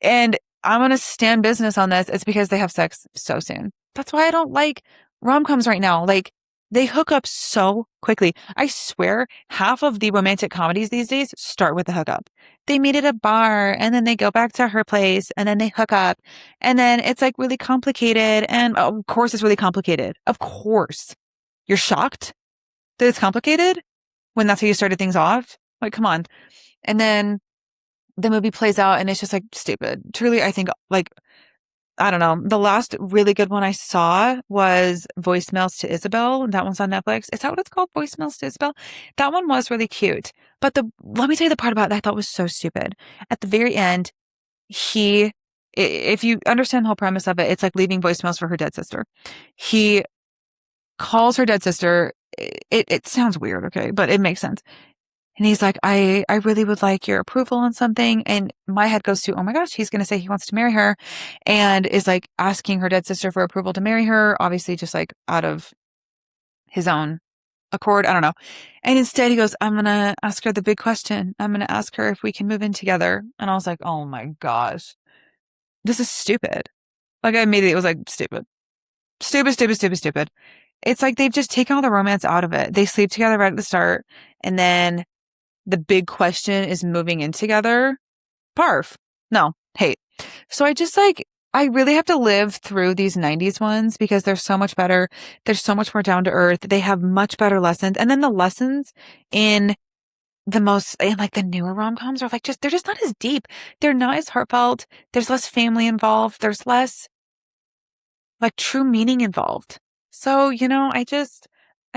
And I'm going to stand business on this. It's because they have sex so soon. That's why I don't like rom-coms right now. Like they hook up so quickly. I swear half of the romantic comedies these days start with the hookup. They meet at a bar and then they go back to her place and then they hook up and then it's like really complicated. And of course it's really complicated. Of course. You're shocked that it's complicated when that's how you started things off? Like, come on. And then the movie plays out and it's just like stupid. Truly, I think like, I don't know. The last really good one I saw was Voicemails to Isabel. That one's on Netflix. Is that what it's called? Voicemails to Isabel? That one was really cute. But let me tell you the part about that I thought was so stupid. At the very end, if you understand the whole premise of it, it's like leaving voicemails for her dead sister. He calls her dead sister. It sounds weird, okay, but it makes sense. And he's like, I really would like your approval on something. And my head goes to, oh my gosh, he's going to say he wants to marry her and is like asking her dead sister for approval to marry her, obviously just like out of his own accord. I don't know. And instead he goes, I'm going to ask her the big question. I'm going to ask her if we can move in together. And I was like, oh my gosh, this is stupid. Like I immediately was like, stupid. It's like they've just taken all the romance out of it. They sleep together right at the start. And then the big question is moving in together. Parf. No, hate. So I really have to live through these 90s ones because they're so much better. They're so much more down to earth. They have much better lessons. And then the lessons in like the newer rom-coms are like they're just not as deep. They're not as heartfelt. There's less family involved. There's less like true meaning involved. So, I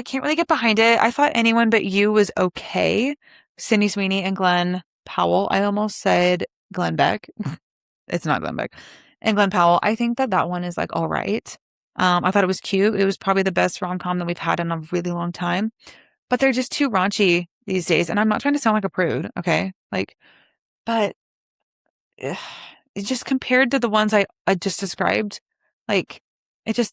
can't really get behind it. I thought Anyone But You was okay. Sydney Sweeney and Glenn Powell. I almost said Glenn Beck. It's not Glenn Beck. And Glenn Powell. I think that one is like all right. I thought it was cute. It was probably the best rom-com that we've had in a really long time. But they're just too raunchy these days. And I'm not trying to sound like a prude, okay? But just compared to the ones I just described, like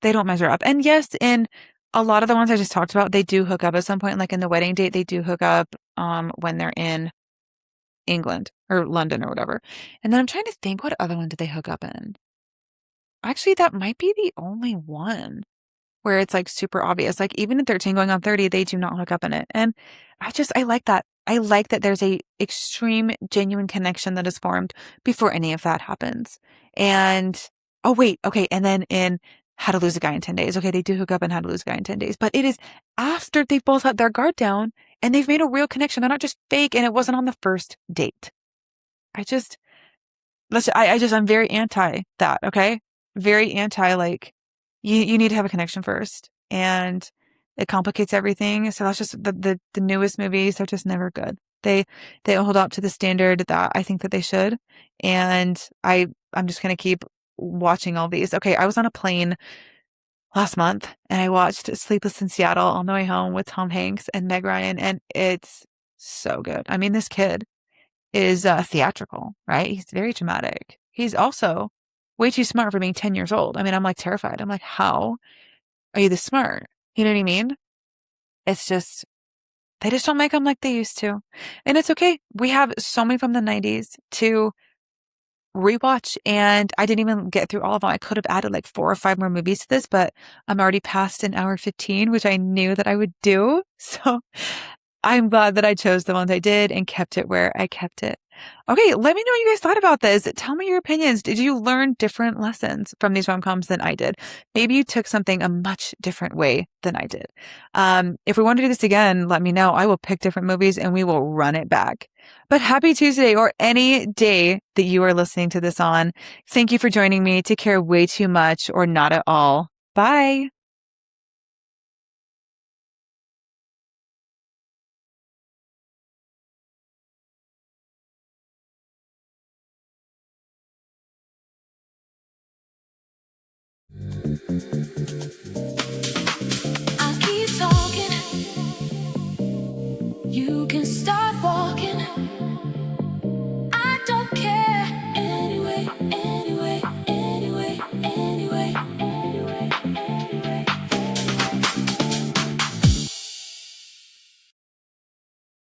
they don't measure up. And yes, in a lot of the ones I just talked about, they do hook up at some point. Like in The Wedding Date, they do hook up when they're in England or London or whatever. And then I'm trying to think, what other one did they hook up in? Actually, that might be the only one where it's like super obvious. Like even in 13 Going on 30, they do not hook up in it. And I like that. I like that there's a extreme genuine connection that is formed before any of that happens. And oh wait, okay. And then in How to Lose a Guy in 10 Days. Okay, they do hook up in How to Lose a Guy in 10 Days, but it is after they've both had their guard down and they've made a real connection. They're not just fake and it wasn't on the first date. I'm very anti that, okay? Very anti, like, you need to have a connection first. And it complicates everything. So that's just the newest movies are just never good. They don't hold up to the standard that I think that they should. And I'm just gonna keep watching all these. Okay, I was on a plane last month and I watched Sleepless in Seattle on the way home with Tom Hanks and Meg Ryan, and it's so good. I mean, this kid is theatrical, right? He's very dramatic. He's also way too smart for being 10 years old. I mean, I'm like terrified. I'm like, how are you this smart? You know what I mean? It's just, they just don't make them like they used to. And it's okay. We have so many from the 90s to rewatch, and I didn't even get through all of them. I could have added like 4 or 5 more movies to this, but I'm already past an hour 15, which I knew that I would do. So I'm glad that I chose the ones I did and kept it where I kept it. Okay, let me know what you guys thought about this. Tell me your opinions. Did you learn different lessons from these rom-coms than I did? Maybe you took something a much different way than I did. If we want to do this again, let me know. I will pick different movies and we will run it back. But happy Tuesday or any day that you are listening to this on. Thank you for joining me to care way too much or not at all. Bye.